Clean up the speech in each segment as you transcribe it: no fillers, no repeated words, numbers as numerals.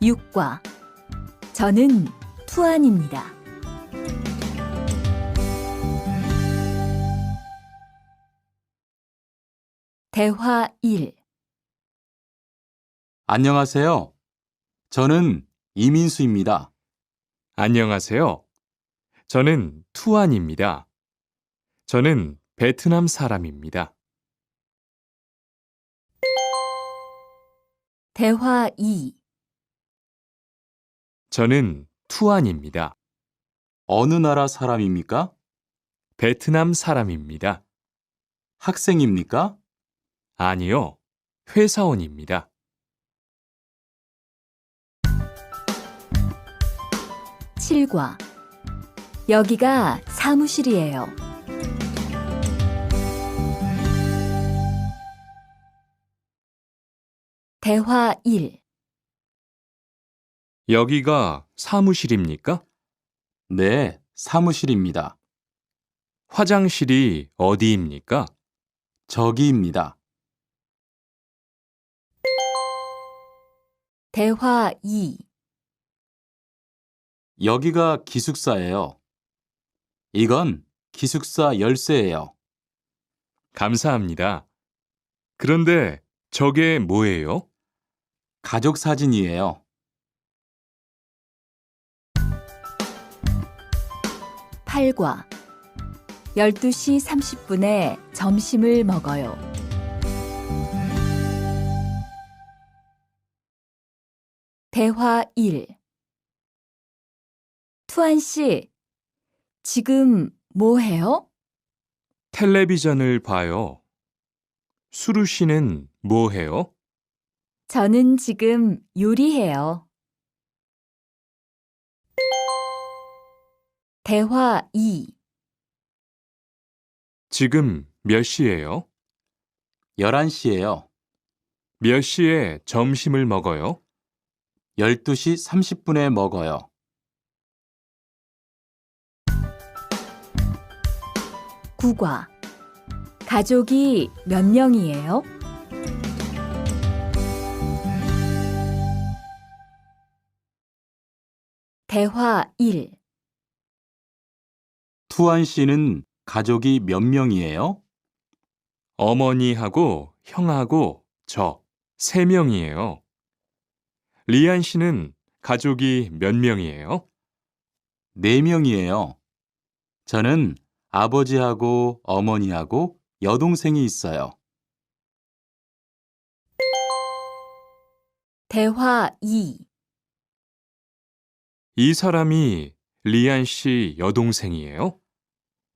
6과 저는 투안입니다. 대화 1. 안녕하세요. 저는 이민수입니다. 안녕하세요. 저는 투안입니다. 저는 베트남 사람입니다. 대화 2. 저는 투안입니다. 어느 나라 사람입니까? 베트남 사람입니다. 학생입니까? 아니요, 회사원입니다. 7과 여기가 사무실이에요. 대화 1. 여기가 사무실입니까? 네, 사무실입니다. 화장실이 어디입니까? 저기입니다. 대화 2. 여기가 기숙사예요. 이건 기숙사 열쇠예요. 감사합니다. 그런데 저게 뭐예요? 가족 사진이에요. 8과 12시 30분에 점심을 먹어요. 대화 1. 투안 씨, 지금 뭐 해요? 텔레비전을 봐요. 수루 씨는 뭐 해요? 저는 지금 요리해요. 대화 2. 지금 몇 시예요? 11시예요. 몇 시에 점심을 먹어요? 12시 30분에 먹어요. 9과 가족이 몇 명이에요? 대화 1. 투안 씨는 가족이 몇 명이에요? 어머니하고 형하고 저 3명이에요. 리안 씨는 가족이 몇 명이에요? 4명이에요. 저는 아버지하고 어머니하고 여동생이 있어요. 대화 2. 이 사람이 리안 씨 여동생이에요?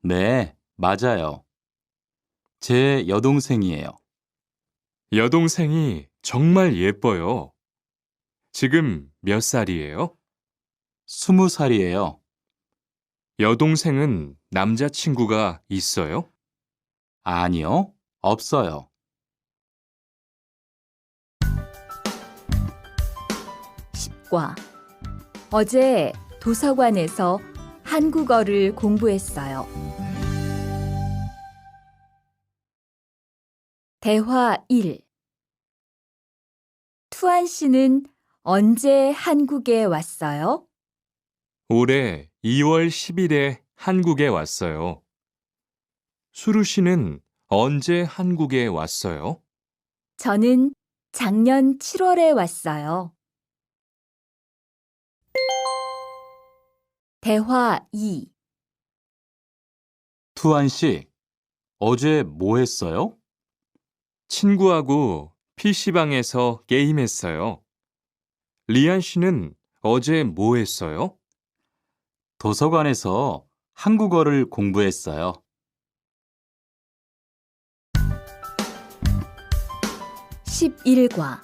네, 맞아요. 제 여동생이에요. 여동생이 정말 예뻐요. 지금 몇 살이에요? 20살이에요. 여동생은 남자친구가 있어요? 아니요, 없어요. 10과 어제 도서관에서 한국어를 공부했어요. 대화 1. 투안 씨는 언제 한국에 왔어요? 올해 2월 10일에 한국에 왔어요. 수루 씨는 언제 한국에 왔어요? 저는 작년 7월에 왔어요. 대화 2. 투안 씨, 어제 뭐 했어요? 친구하고 PC방에서 게임했어요. 리안 씨는 어제 뭐 했어요? 도서관에서 한국어를 공부했어요. 11과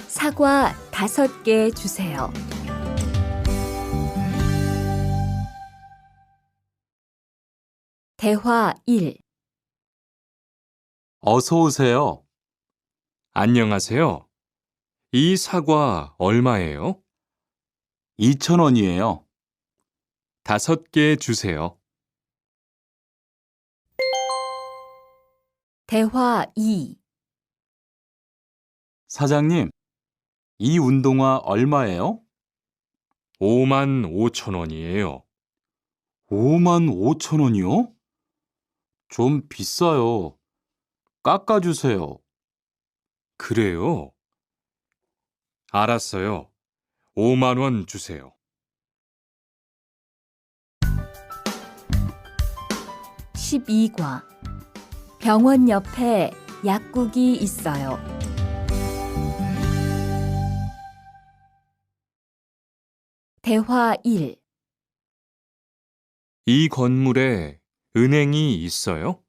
사과 5개 주세요. 대화 1. 어서 오세요. 안녕하세요. 이 사과 얼마예요? 2,000원이에요. 5개 주세요. 대화 2. 사장님, 이 운동화 얼마예요? 5만 5천 원이에요. 5만 5천 원이요? 좀 비싸요. 깎아주세요. 그래요? 알았어요. 5만 원 주세요. 12과 병원 옆에 약국이 있어요. 대화 1. 이 건물에 은행이 있어요?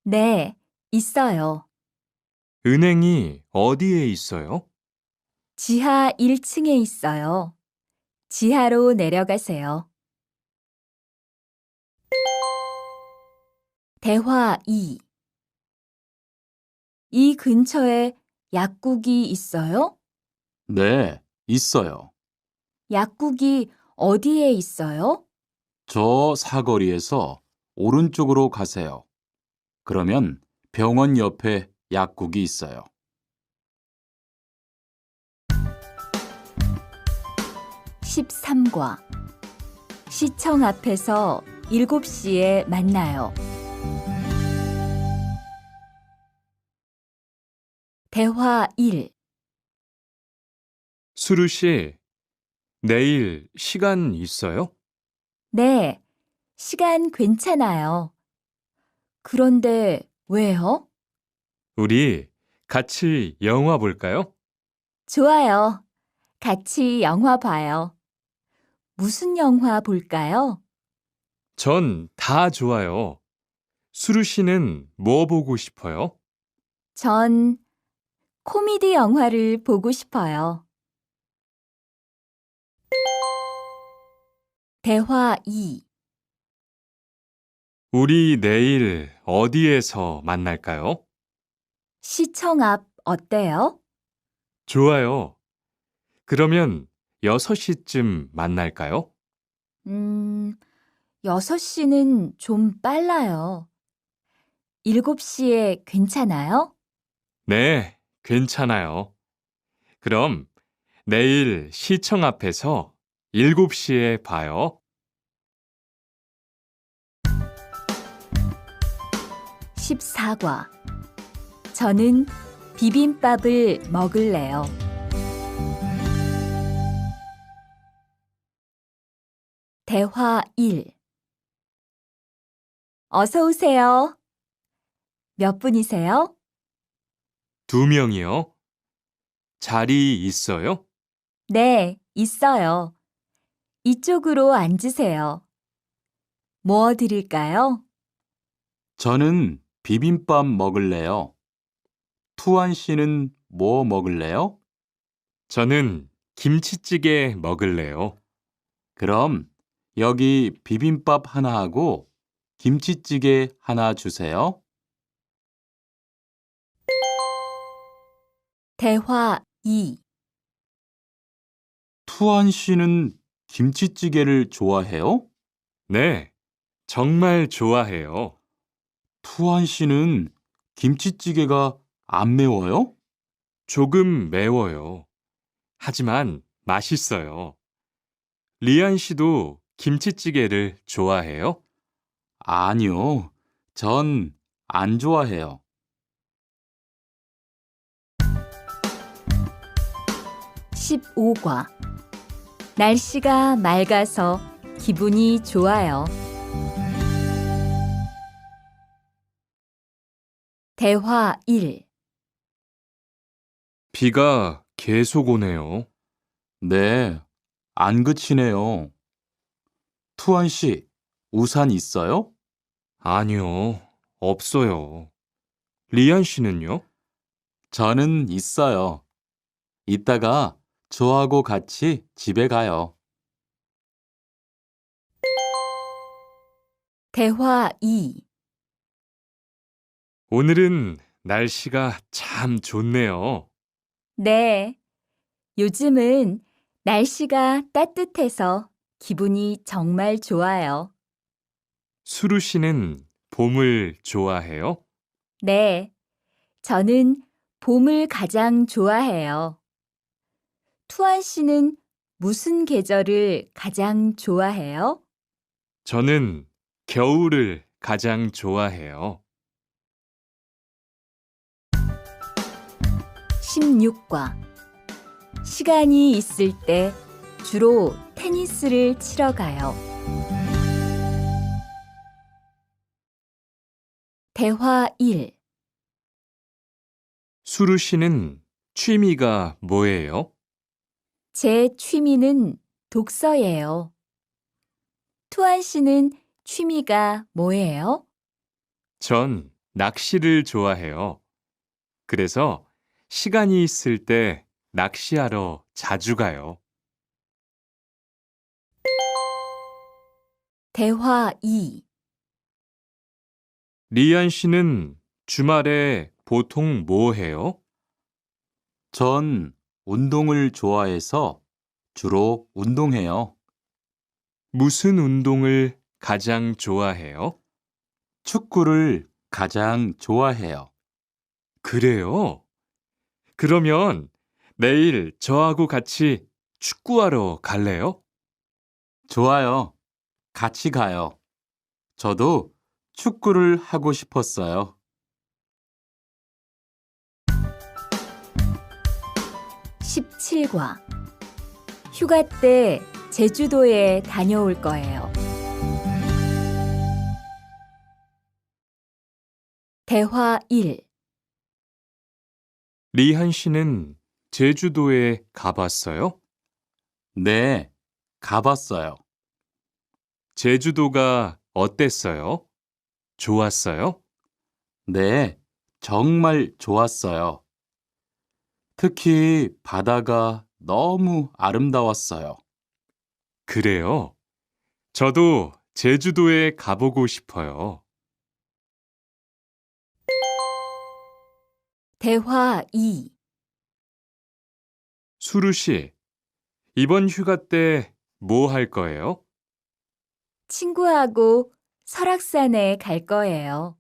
네, 있어요. 은행이 어디에 있어요? 지하 1층에 있어요. 지하로 내려가세요. 대화 2. 이 근처에 약국이 있어요? 네, 있어요. 약국이 어디에 있어요? 저 사거리에서 오른쪽으로 가세요. 그러면 병원 옆에 약국이 있어요. 13과 시청 앞에서 7시에 만나요. 대화 1. 수루 씨, 내일 시간 있어요? 네, 시간 괜찮아요. 그런데 왜요? 우리 같이 영화 볼까요? 좋아요. 같이 영화 봐요. 무슨 영화 볼까요? 전 다 좋아요. 수루 씨는 뭐 보고 싶어요? 전 코미디 영화를 보고 싶어요. 대화 2. 우리 내일 어디에서 만날까요? 시청 앞 어때요? 좋아요. 그러면 6시쯤 만날까요? 6시는 좀 빨라요. 7시에 괜찮아요? 네, 괜찮아요. 그럼 내일 시청 앞에서 7시에 봐요. 14과 저는 비빔밥을 먹을래요. 대화 1. 어서 오세요. 몇 분이세요? 2명이요. 자리 있어요? 네, 있어요. 이쪽으로 앉으세요. 뭐 드릴까요? 저는 비빔밥 먹을래요. 투안 씨는 뭐 먹을래요? 저는 김치찌개 먹을래요. 그럼 여기 비빔밥 하나 하고 김치찌개 하나 주세요. 대화 2. 투안 씨는 김치찌개를 좋아해요? 네, 정말 좋아해요. 투안 씨는 김치찌개가 안 매워요? 조금 매워요. 하지만 맛있어요. 리안 씨도 김치찌개를 좋아해요? 아니요. 전 안 좋아해요. 15과 날씨가 맑아서 기분이 좋아요. 대화 1. 비가 계속 오네요. 네, 안 그치네요. 투안 씨, 우산 있어요? 아니요, 없어요. 리안 씨는요? 저는 있어요. 이따가 저하고 같이 집에 가요. 대화 2. 오늘은 날씨가 참 좋네요. 네, 요즘은 날씨가 따뜻해서 기분이 정말 좋아요. 수루 씨는 봄을 좋아해요? 네, 저는 봄을 가장 좋아해요. 투안 씨는 무슨 계절을 가장 좋아해요? 저는 겨울을 가장 좋아해요. 16과 시간이 있을 때 주로 테니스를 치러 가요. 대화 1. 수루 씨는 취미가 뭐예요? 제 취미는 독서예요. 투안 씨는 취미가 뭐예요? 전 낚시를 좋아해요. 그래서 시간이 있을 때 낚시하러 자주 가요. 대화 2. 리안 씨는 주말에 보통 뭐 해요? 전 운동을 좋아해서 주로 운동해요. 무슨 운동을 가장 좋아해요? 축구를 가장 좋아해요. 그래요? 그러면 내일 저하고 같이 축구하러 갈래요? 좋아요. 같이 가요. 저도 축구를 하고 싶었어요. 17과 휴가 때 제주도에 다녀올 거예요. 대화 1. 리한 씨는 제주도에 가봤어요? 네, 가봤어요. 제주도가 어땠어요? 좋았어요? 네, 정말 좋았어요. 특히 바다가 너무 아름다웠어요. 그래요? 저도 제주도에 가보고 싶어요. 대화 2. 수루 씨, 이번 휴가 때 뭐 할 거예요? 친구하고 설악산에 갈 거예요.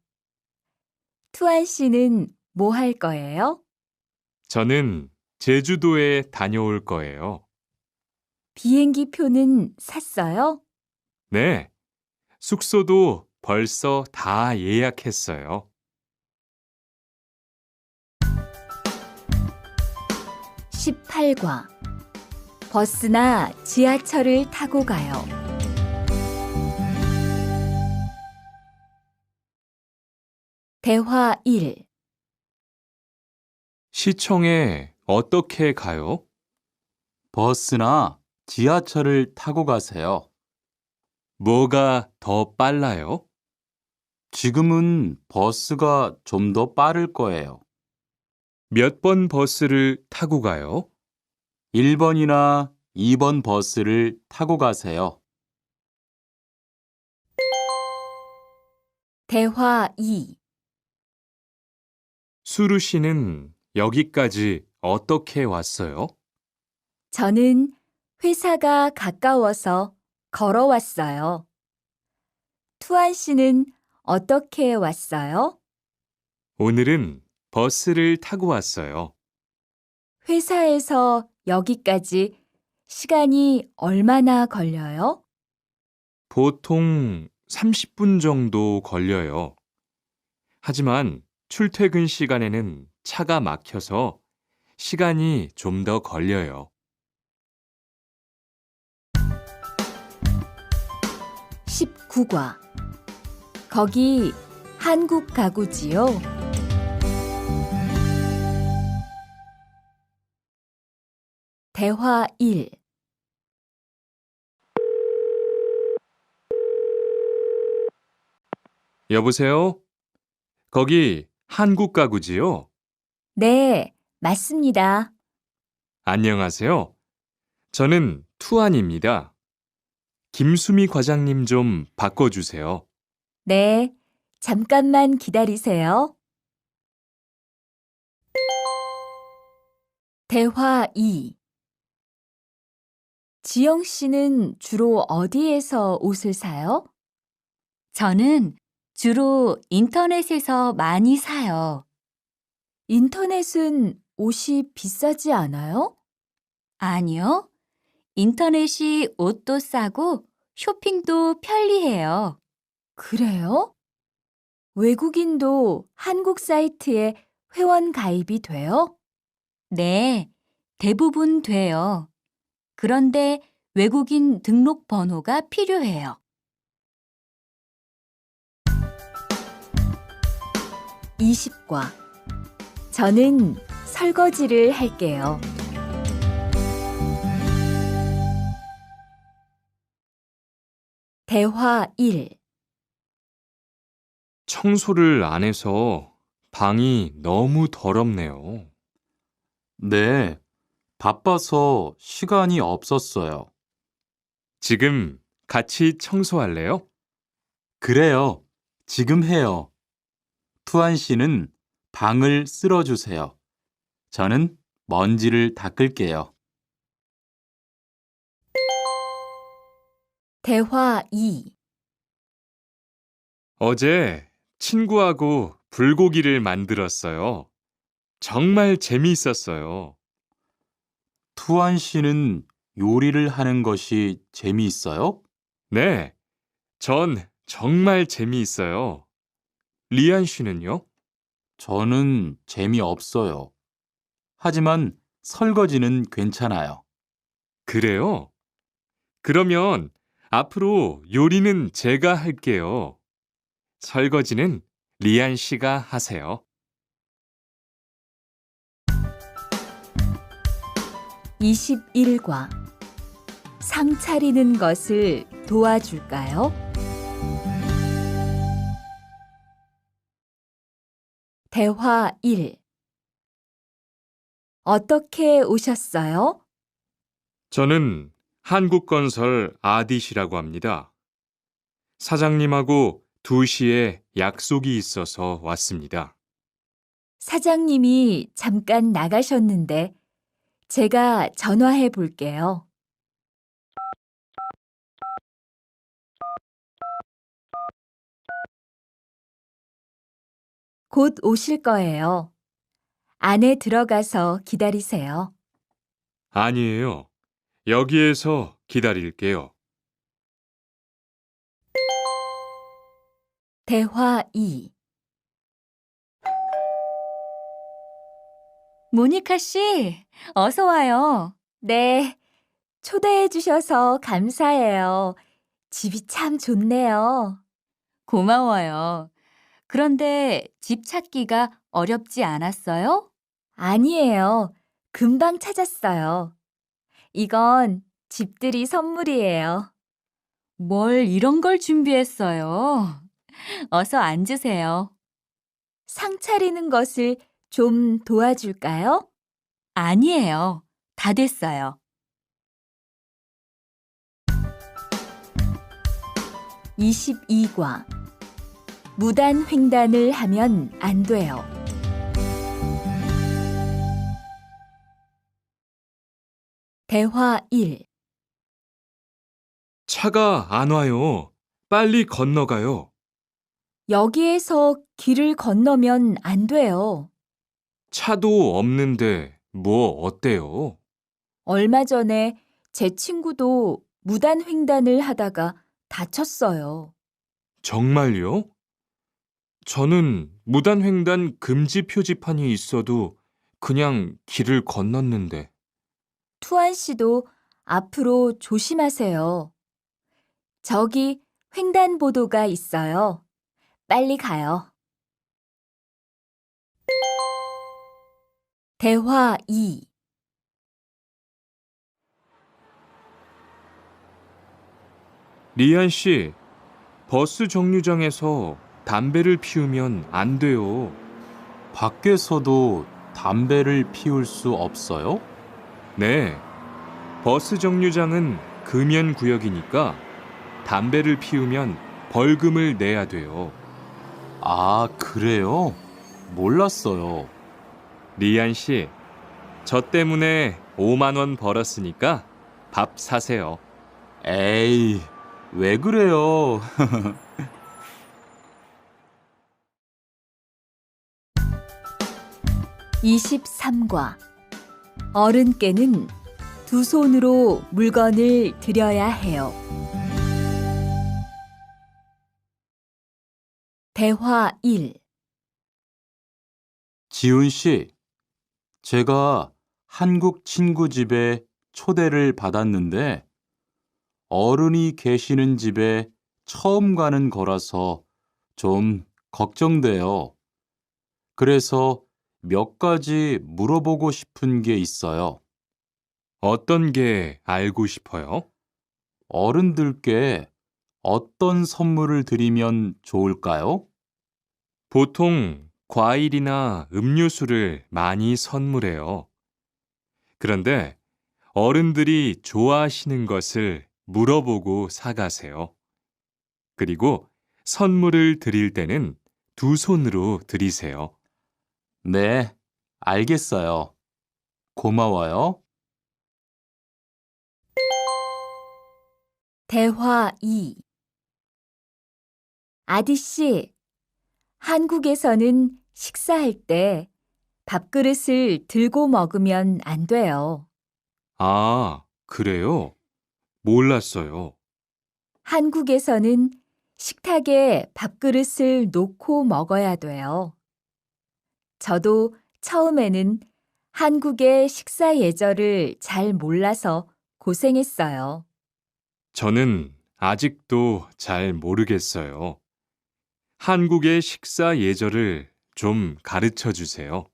투안 씨는 뭐 할 거예요? 저는 제주도에 다녀올 거예요. 비행기 표는 샀어요? 네, 숙소도 벌써 다 예약했어요. 18과 버스나 지하철을 타고 가요. 대화 1. 시청에 어떻게 가요? 버스나 지하철을 타고 가세요. 뭐가 더 빨라요? 지금은 버스가 좀 더 빠를 거예요. 몇 번 버스를 타고 가요? 1번이나 2번 버스를 타고 가세요. 대화 2. 수루 씨는 여기까지 어떻게 왔어요? 저는 회사가 가까워서 걸어왔어요. 투안 씨는 어떻게 왔어요? 오늘은 버스를 타고 왔어요. 회사에서 여기까지 시간이 얼마나 걸려요? 보통 30분 정도 걸려요. 하지만 출퇴근 시간에는 차가 막혀서 시간이 좀 더 걸려요. 19과 거기 한국 가구지요? 대화 1. 여보세요? 거기 한국 가구지요? 네, 맞습니다. 안녕하세요. 저는 투안입니다. 김수미 과장님 좀 바꿔주세요. 네, 잠깐만 기다리세요. 대화 2. 지영 씨는 주로 어디에서 옷을 사요? 저는 주로 인터넷에서 많이 사요. 인터넷은 옷이 비싸지 않아요? 아니요. 인터넷이 옷도 싸고 쇼핑도 편리해요. 그래요? 외국인도 한국 사이트에 회원 가입이 돼요? 네, 대부분 돼요. 그런데 외국인 등록 번호가 필요해요. 20과 저는 설거지를 할게요. 대화 1. 청소를 안 해서 방이 너무 더럽네요. 네, 바빠서 시간이 없었어요. 지금 같이 청소할래요? 그래요. 지금 해요. 투안 씨는 방을 쓸어주세요. 저는 먼지를 닦을게요. 대화 2. 어제 친구하고 불고기를 만들었어요. 정말 재미있었어요. 투안 씨는 요리를 하는 것이 재미있어요? 네, 전 정말 재미있어요. 리안 씨는요? 저는 재미없어요. 하지만 설거지는 괜찮아요. 그래요? 그러면 앞으로 요리는 제가 할게요. 설거지는 리안 씨가 하세요. 21과 상 차리는 것을 도와줄까요? 대화 1. 어떻게 오셨어요? 저는 한국건설 아디시라고 합니다. 사장님하고 2시에 약속이 있어서 왔습니다. 사장님이 잠깐 나가셨는데 제가 전화해 볼게요. 곧 오실 거예요. 안에 들어가서 기다리세요. 아니에요. 여기에서 기다릴게요. 대화 2. 모니카 씨, 어서 와요. 네, 초대해 주셔서 감사해요. 집이 참 좋네요. 고마워요. 그런데 집 찾기가 어렵지 않았어요? 아니에요. 금방 찾았어요. 이건 집들이 선물이에요. 뭘 이런 걸 준비했어요? 어서 앉으세요. 상 차리는 것을 좀 도와줄까요? 아니에요. 다 됐어요. 22과 무단 횡단을 하면 안 돼요. 대화 1. 차가 안 와요. 빨리 건너가요. 여기에서 길을 건너면 안 돼요. 차도 없는데 뭐 어때요? 얼마 전에 제 친구도 무단 횡단을 하다가 다쳤어요. 정말요? 저는 무단횡단 금지 표지판이 있어도 그냥 길을 건넜는데. 투안 씨도 앞으로 조심하세요. 저기 횡단보도가 있어요. 빨리 가요. 대화 2. 리안 씨, 버스 정류장에서 담배를 피우면 안 돼요. 밖에서도 담배를 피울 수 없어요? 네, 버스 정류장은 금연 구역이니까 담배를 피우면 벌금을 내야 돼요. 아, 그래요? 몰랐어요. 리안 씨, 저 때문에 5만 원 벌었으니까 밥 사세요. 에이, 왜 그래요? (23과) 어른께는 두 손으로 물건을 들여야 해요. 대화 1. 지훈 씨, 제가 한국 친구 집에 초대를 받았는데 어른이 계시는 집에 처음 가는 거라서 좀 걱정돼요. 그래서 몇 가지 물어보고 싶은 게 있어요. 어떤 게 알고 싶어요? 어른들께 어떤 선물을 드리면 좋을까요? 보통 과일이나 음료수를 많이 선물해요. 그런데 어른들이 좋아하시는 것을 물어보고 사가세요. 그리고 선물을 드릴 때는 두 손으로 드리세요. 네, 알겠어요. 고마워요. 대화 2. 아디씨, 한국에서는 식사할 때 밥그릇을 들고 먹으면 안 돼요. 아, 그래요? 몰랐어요. 한국에서는 식탁에 밥그릇을 놓고 먹어야 돼요. 저도 처음에는 한국의 식사 예절을 잘 몰라서 고생했어요. 저는 아직도 잘 모르겠어요. 한국의 식사 예절을 좀 가르쳐 주세요.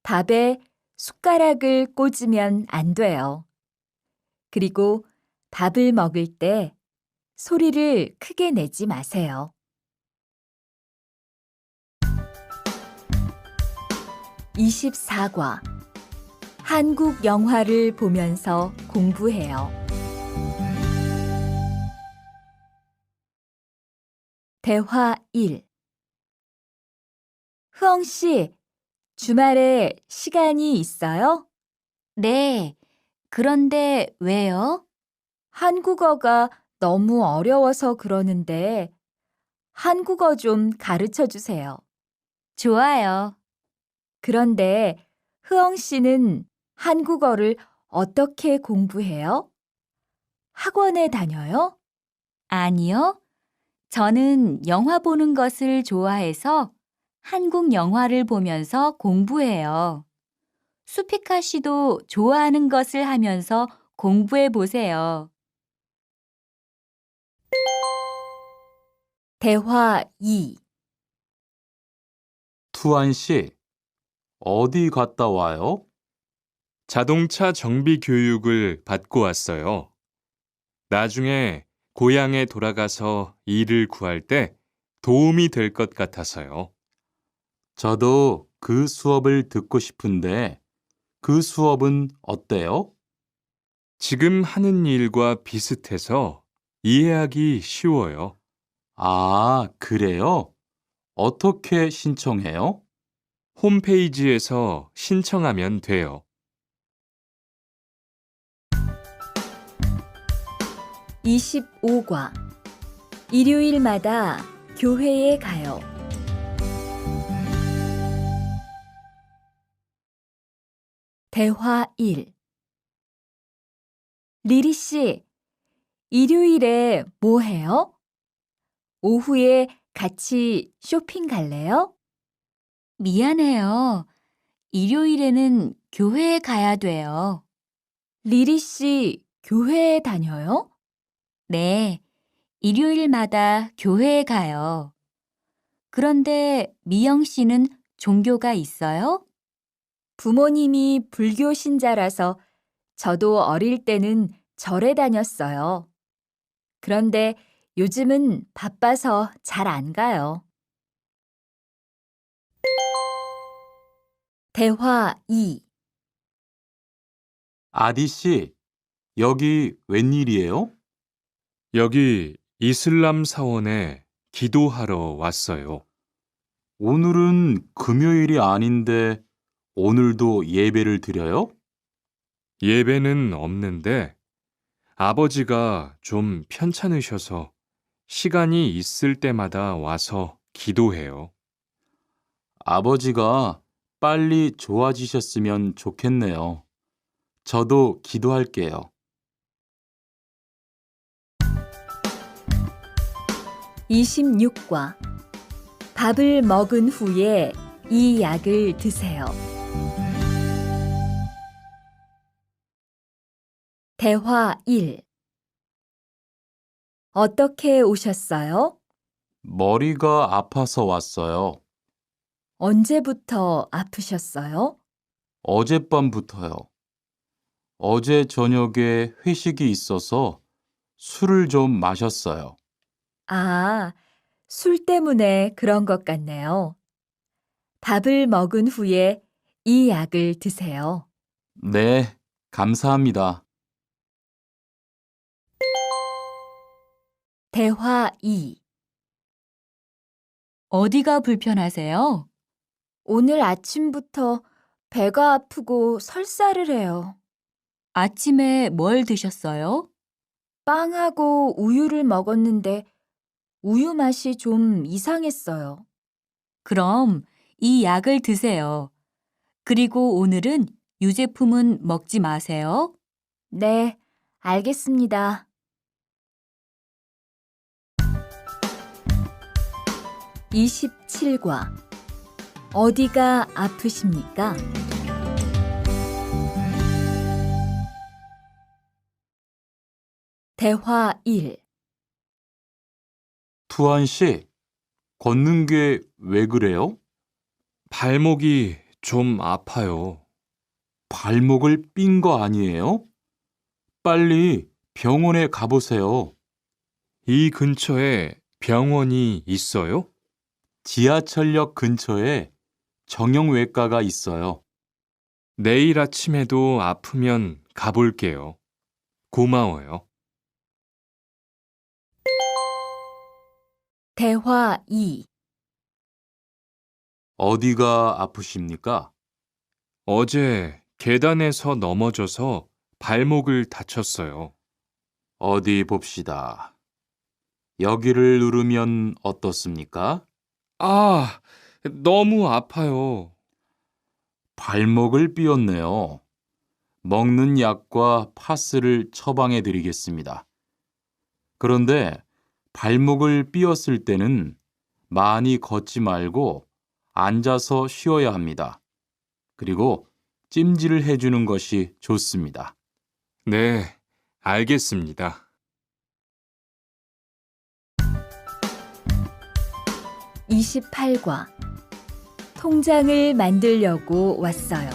밥에 숟가락을 꽂으면 안 돼요. 그리고 밥을 먹을 때 소리를 크게 내지 마세요. 24과 한국 영화를 보면서 공부해요. 대화 1. 흐엉 씨, 주말에 시간이 있어요? 네. 그런데 왜요? 한국어가 너무 어려워서 그러는데 한국어 좀 가르쳐 주세요. 좋아요. 그런데 흐엉 씨는 한국어를 어떻게 공부해요? 학원에 다녀요? 아니요. 저는 영화 보는 것을 좋아해서 한국 영화를 보면서 공부해요. 수피카 씨도 좋아하는 것을 하면서 공부해 보세요. 대화 2. 투안 씨, 어디 갔다 와요? 자동차 정비 교육을 받고 왔어요. 나중에 고향에 돌아가서 일을 구할 때 도움이 될 것 같아서요. 저도 그 수업을 듣고 싶은데 그 수업은 어때요? 지금 하는 일과 비슷해서 이해하기 쉬워요. 아, 그래요? 어떻게 신청해요? 홈페이지에서 신청하면 돼요. 25과 일요일마다 교회에 가요. 대화 1. 리리 씨, 일요일에 뭐 해요? 오후에 같이 쇼핑 갈래요? 미안해요. 일요일에는 교회에 가야 돼요. 리리 씨, 교회에 다녀요? 네, 일요일마다 교회에 가요. 그런데 미영 씨는 종교가 있어요? 부모님이 불교 신자라서 저도 어릴 때는 절에 다녔어요. 그런데 요즘은 바빠서 잘 안 가요. 대화 2. 아디 씨, 여기 웬일이에요? 여기 이슬람 사원에 기도하러 왔어요. 오늘은 금요일이 아닌데 오늘도 예배를 드려요? 예배는 없는데 아버지가 좀 편찮으셔서 시간이 있을 때마다 와서 기도해요. 아버지가 빨리 좋아지셨으면 좋겠네요. 저도 기도할게요. 26과 밥을 먹은 후에 이 약을 드세요. 대화 1. 어떻게 오셨어요? 머리가 아파서 왔어요. 언제부터 아프셨어요? 어젯밤부터요. 어제 저녁에 회식이 있어서 술을 좀 마셨어요. 아, 술 때문에 그런 것 같네요. 밥을 먹은 후에 이 약을 드세요. 네, 감사합니다. 대화 2. 어디가 불편하세요? 오늘 아침부터 배가 아프고 설사를 해요. 아침에 뭘 드셨어요? 빵하고 우유를 먹었는데 우유 맛이 좀 이상했어요. 그럼 이 약을 드세요. 그리고 오늘은 유제품은 먹지 마세요. 네, 알겠습니다. 27과 어디가 아프십니까? 대화 1. 투안 씨, 걷는 게 왜 그래요? 발목이 좀 아파요. 발목을 삔 거 아니에요? 빨리 병원에 가보세요. 이 근처에 병원이 있어요? 지하철역 근처에 정형외과가 있어요. 내일 아침에도 아프면 가볼게요. 고마워요. 대화 2. 어디가 아프십니까? 어제 계단에서 넘어져서 발목을 다쳤어요. 어디 봅시다. 여기를 누르면 어떻습니까? 아, 너무 아파요. 발목을 삐었네요. 먹는 약과 파스를 처방해 드리겠습니다. 그런데 발목을 삐었을 때는 많이 걷지 말고 앉아서 쉬어야 합니다. 그리고 찜질을 해주는 것이 좋습니다. 네, 알겠습니다. 28과 통장을 만들려고 왔어요.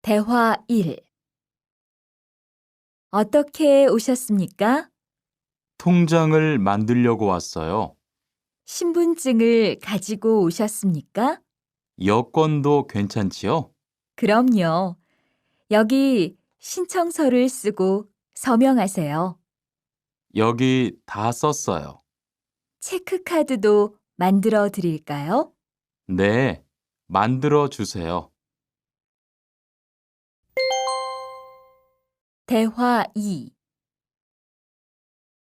대화 1. 어떻게 오셨습니까? 통장을 만들려고 왔어요. 신분증을 가지고 오셨습니까? 여권도 괜찮지요? 그럼요. 여기 신청서를 쓰고 서명하세요. 여기 다 썼어요. 체크카드도 만들어 드릴까요? 네, 만들어 주세요. 대화 2.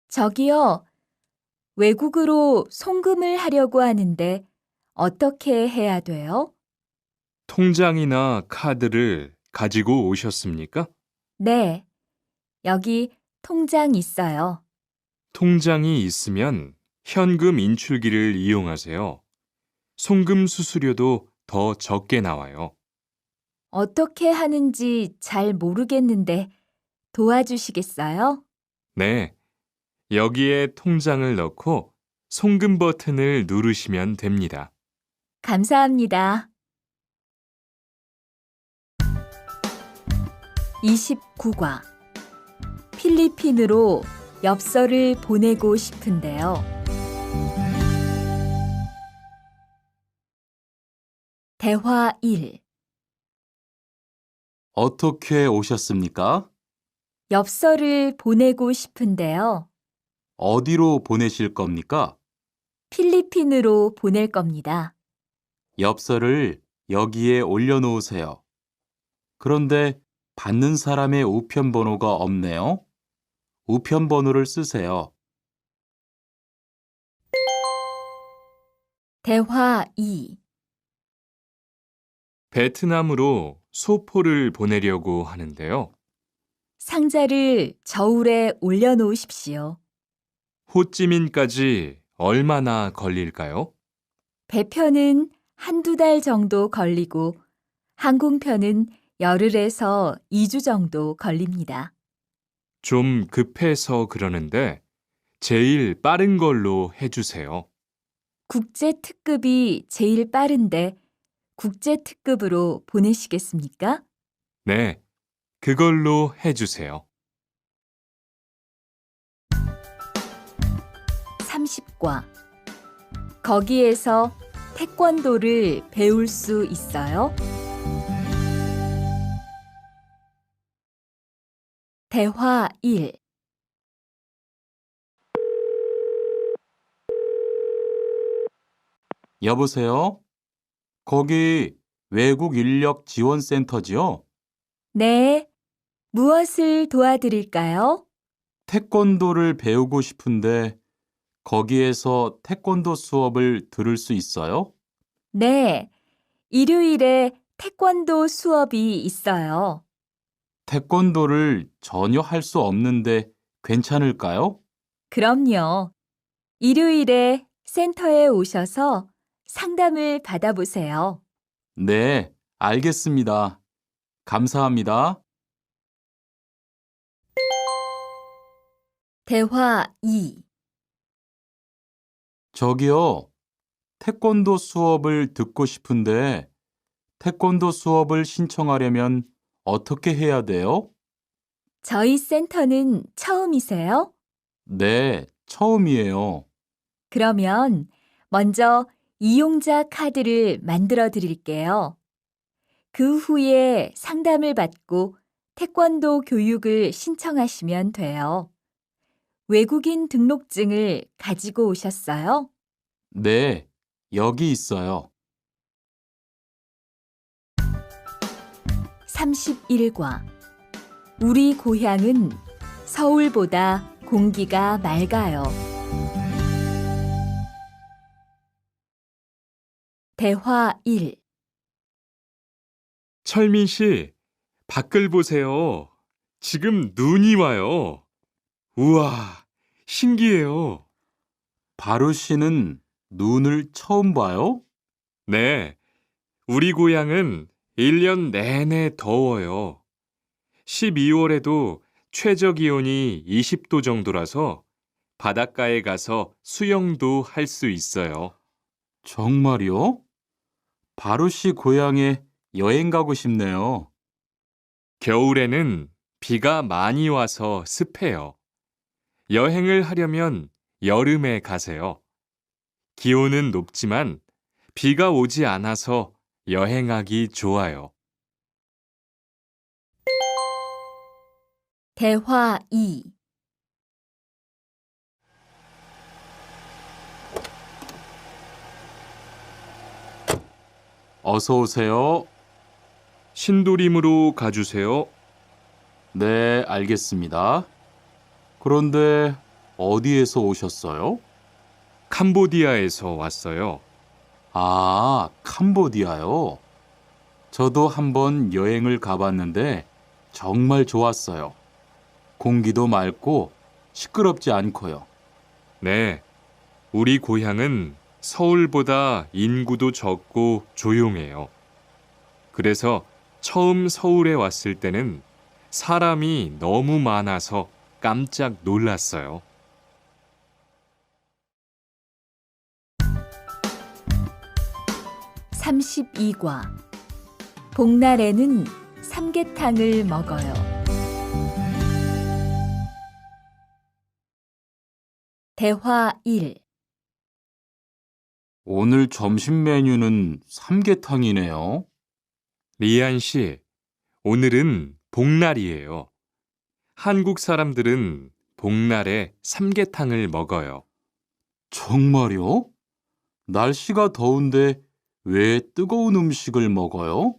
저기요, 외국으로 송금을 하려고 하는데 어떻게 해야 돼요? 통장이나 카드를 가지고 오셨습니까? 네, 여기 통장 있어요. 통장이 있으면 현금 인출기를 이용하세요. 송금 수수료도 더 적게 나와요. 어떻게 하는지 잘 모르겠는데 도와주시겠어요? 네, 여기에 통장을 넣고 송금 버튼을 누르시면 됩니다. 감사합니다. 29과 필리핀으로 엽서를 보내고 싶은데요. 대화 1. 어떻게 오셨습니까? 엽서를 보내고 싶은데요. 어디로 보내실 겁니까? 필리핀으로 보낼 겁니다. 엽서를 여기에 올려놓으세요. 그런데 받는 사람의 우편번호가 없네요. 우편번호를 쓰세요. 대화 2. 베트남으로 소포를 보내려고 하는데요. 상자를 저울에 올려놓으십시오. 호찌민까지 얼마나 걸릴까요? 배편은 한두 달 정도 걸리고 항공편은 열흘에서 2주 정도 걸립니다. 좀 급해서 그러는데 제일 빠른 걸로 해주세요. 국제 특급이 제일 빠른데 국제 특급으로 보내시겠습니까? 네, 그걸로 해주세요. 30과 거기에서 태권도를 배울 수 있어요? 대화 1. 여보세요? 거기 외국 인력 지원센터지요? 네. 무엇을 도와드릴까요? 태권도를 배우고 싶은데 거기에서 태권도 수업을 들을 수 있어요? 네. 일요일에 태권도 수업이 있어요. 태권도를 전혀 할 수 없는데 괜찮을까요? 그럼요. 일요일에 센터에 오셔서 상담을 받아보세요. 네, 알겠습니다. 감사합니다. 대화 2. 저기요, 태권도 수업을 듣고 싶은데 태권도 수업을 신청하려면 어떻게 해야 돼요? 저희 센터는 처음이세요? 네, 처음이에요. 그러면 먼저 이용자 카드를 만들어 드릴게요. 그 후에 상담을 받고 태권도 교육을 신청하시면 돼요. 외국인 등록증을 가지고 오셨어요? 네, 여기 있어요. 31과 우리 고향은 서울보다 공기가 맑아요. 대화 1. 철민 씨, 밖을 보세요. 지금 눈이 와요. 우와, 신기해요. 바루 씨는 눈을 처음 봐요? 네, 우리 고향은 1년 내내 더워요. 12월에도 최저 기온이 20도 정도라서 바닷가에 가서 수영도 할 수 있어요. 정말요? 바루 씨 고향에 여행 가고 싶네요. 겨울에는 비가 많이 와서 습해요. 여행을 하려면 여름에 가세요. 기온은 높지만 비가 오지 않아서 여행하기 좋아요. 대화 2. 어서 오세요. 신도림으로 가주세요. 네, 알겠습니다. 그런데 어디에서 오셨어요? 캄보디아에서 왔어요. 아, 캄보디아요. 저도 한번 여행을 가봤는데 정말 좋았어요. 공기도 맑고 시끄럽지 않고요. 네, 우리 고향은 서울보다 인구도 적고 조용해요. 그래서 처음 서울에 왔을 때는 사람이 너무 많아서 깜짝 놀랐어요. 32과 복날에는 삼계탕을 먹어요. 대화 1. 오늘 점심 메뉴는 삼계탕이네요. 리안 씨, 오늘은 복날이에요. 한국 사람들은 복날에 삼계탕을 먹어요. 정말요? 날씨가 더운데 왜 뜨거운 음식을 먹어요?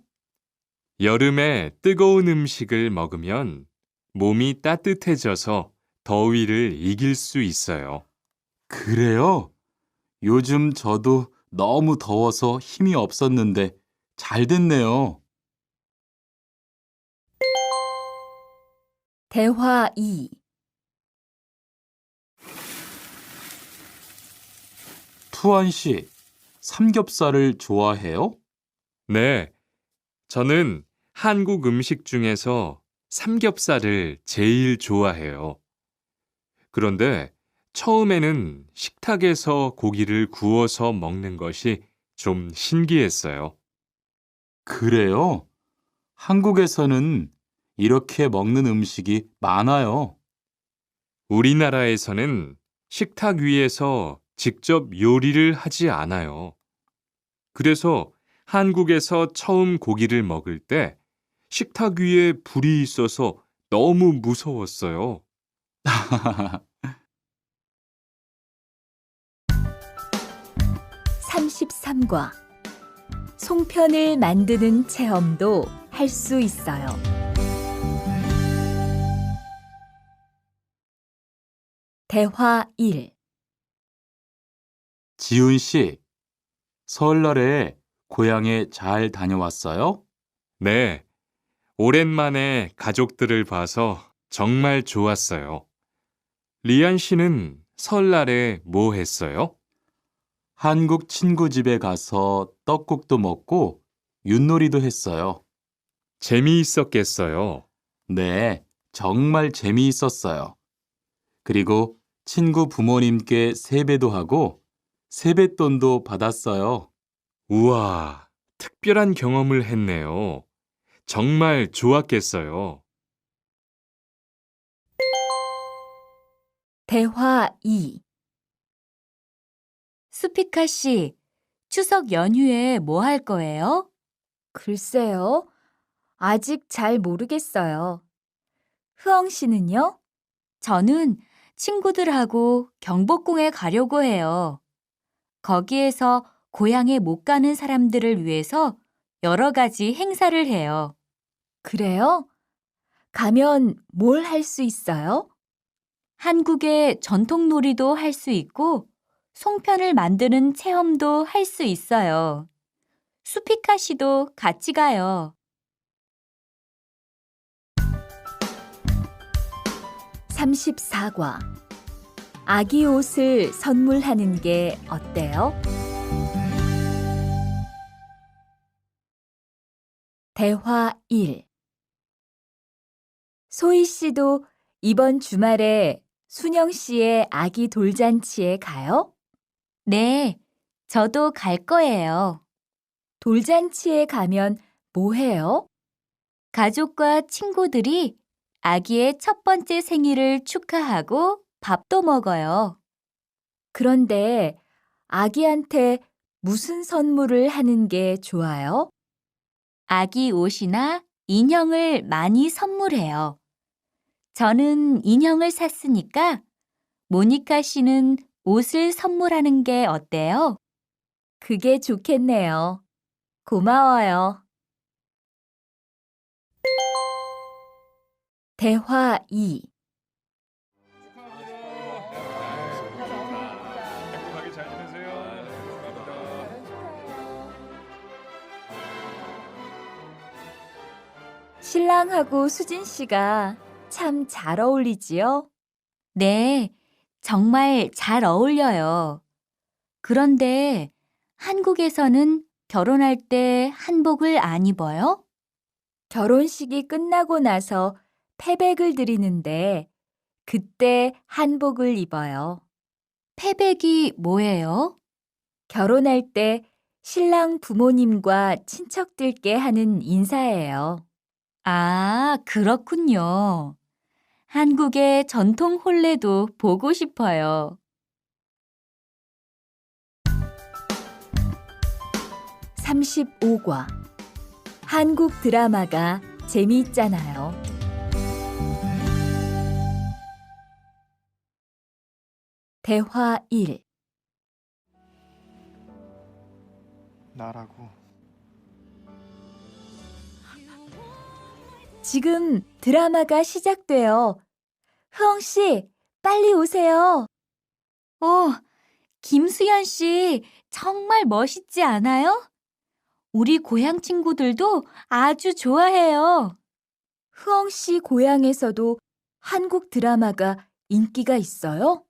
여름에 뜨거운 음식을 먹으면 몸이 따뜻해져서 더위를 이길 수 있어요. 그래요? 요즘 저도 너무 더워서 힘이 없었는데 잘 됐네요. 대화 2. 투안 씨, 삼겹살을 좋아해요? 네, 저는 한국 음식 중에서 삼겹살을 제일 좋아해요. 그런데 처음에는 식탁에서 고기를 구워서 먹는 것이 좀 신기했어요. 그래요? 한국에서는 이렇게 먹는 음식이 많아요. 우리나라에서는 식탁 위에서 직접 요리를 하지 않아요. 그래서 한국에서 처음 고기를 먹을 때 식탁 위에 불이 있어서 너무 무서웠어요. 33과 송편을 만드는 체험도 할 수 있어요. 대화 1. 지훈 씨, 설날에 고향에 잘 다녀왔어요? 네, 오랜만에 가족들을 봐서 정말 좋았어요. 리안 씨는 설날에 뭐 했어요? 한국 친구 집에 가서 떡국도 먹고 윷놀이도 했어요. 재미있었겠어요. 네, 정말 재미있었어요. 그리고 친구 부모님께 세배도 하고 세뱃돈도 받았어요. 우와, 특별한 경험을 했네요. 정말 좋았겠어요. 대화 2. 수피카 씨, 추석 연휴에 뭐 할 거예요? 글쎄요. 아직 잘 모르겠어요. 흐엉 씨는요? 저는 친구들하고 경복궁에 가려고 해요. 거기에서 고향에 못 가는 사람들을 위해서 여러 가지 행사를 해요. 그래요? 가면 뭘 할 수 있어요? 한국의 전통 놀이도 할 수 있고 송편을 만드는 체험도 할 수 있어요. 수피카 씨도 같이 가요. 34과 아기 옷을 선물하는 게 어때요? 대화 1. 소희 씨도 이번 주말에 순영 씨의 아기 돌잔치에 가요? 네, 저도 갈 거예요. 돌잔치에 가면 뭐 해요? 가족과 친구들이 아기의 첫 번째 생일을 축하하고 밥도 먹어요. 그런데 아기한테 무슨 선물을 하는 게 좋아요? 아기 옷이나 인형을 많이 선물해요. 저는 인형을 샀으니까 모니카 씨는 옷을 선물하는 게 어때요? 그게 좋겠네요. 고마워요. 대화 2. 행복하게 잘 지내세요. 신랑하고 수진 씨가 참 잘 어울리지요? 네, 정말 잘 어울려요. 그런데 한국에서는 결혼할 때 한복을 안 입어요? 결혼식이 끝나고 나서 패백을 드리는데 그때 한복을 입어요. 패백이 뭐예요? 결혼할 때 신랑 부모님과 친척들께 하는 인사예요. 아, 그렇군요. 한국의 전통 혼례도 보고 싶어요. 35과 한국 드라마가 재미있잖아요. 대화 1. 나라고. 지금 드라마가 시작돼요. 흐엉 씨, 빨리 오세요. 김수현 씨, 정말 멋있지 않아요? 우리 고향 친구들도 아주 좋아해요. 흐엉 씨 고향에서도 한국 드라마가 인기가 있어요?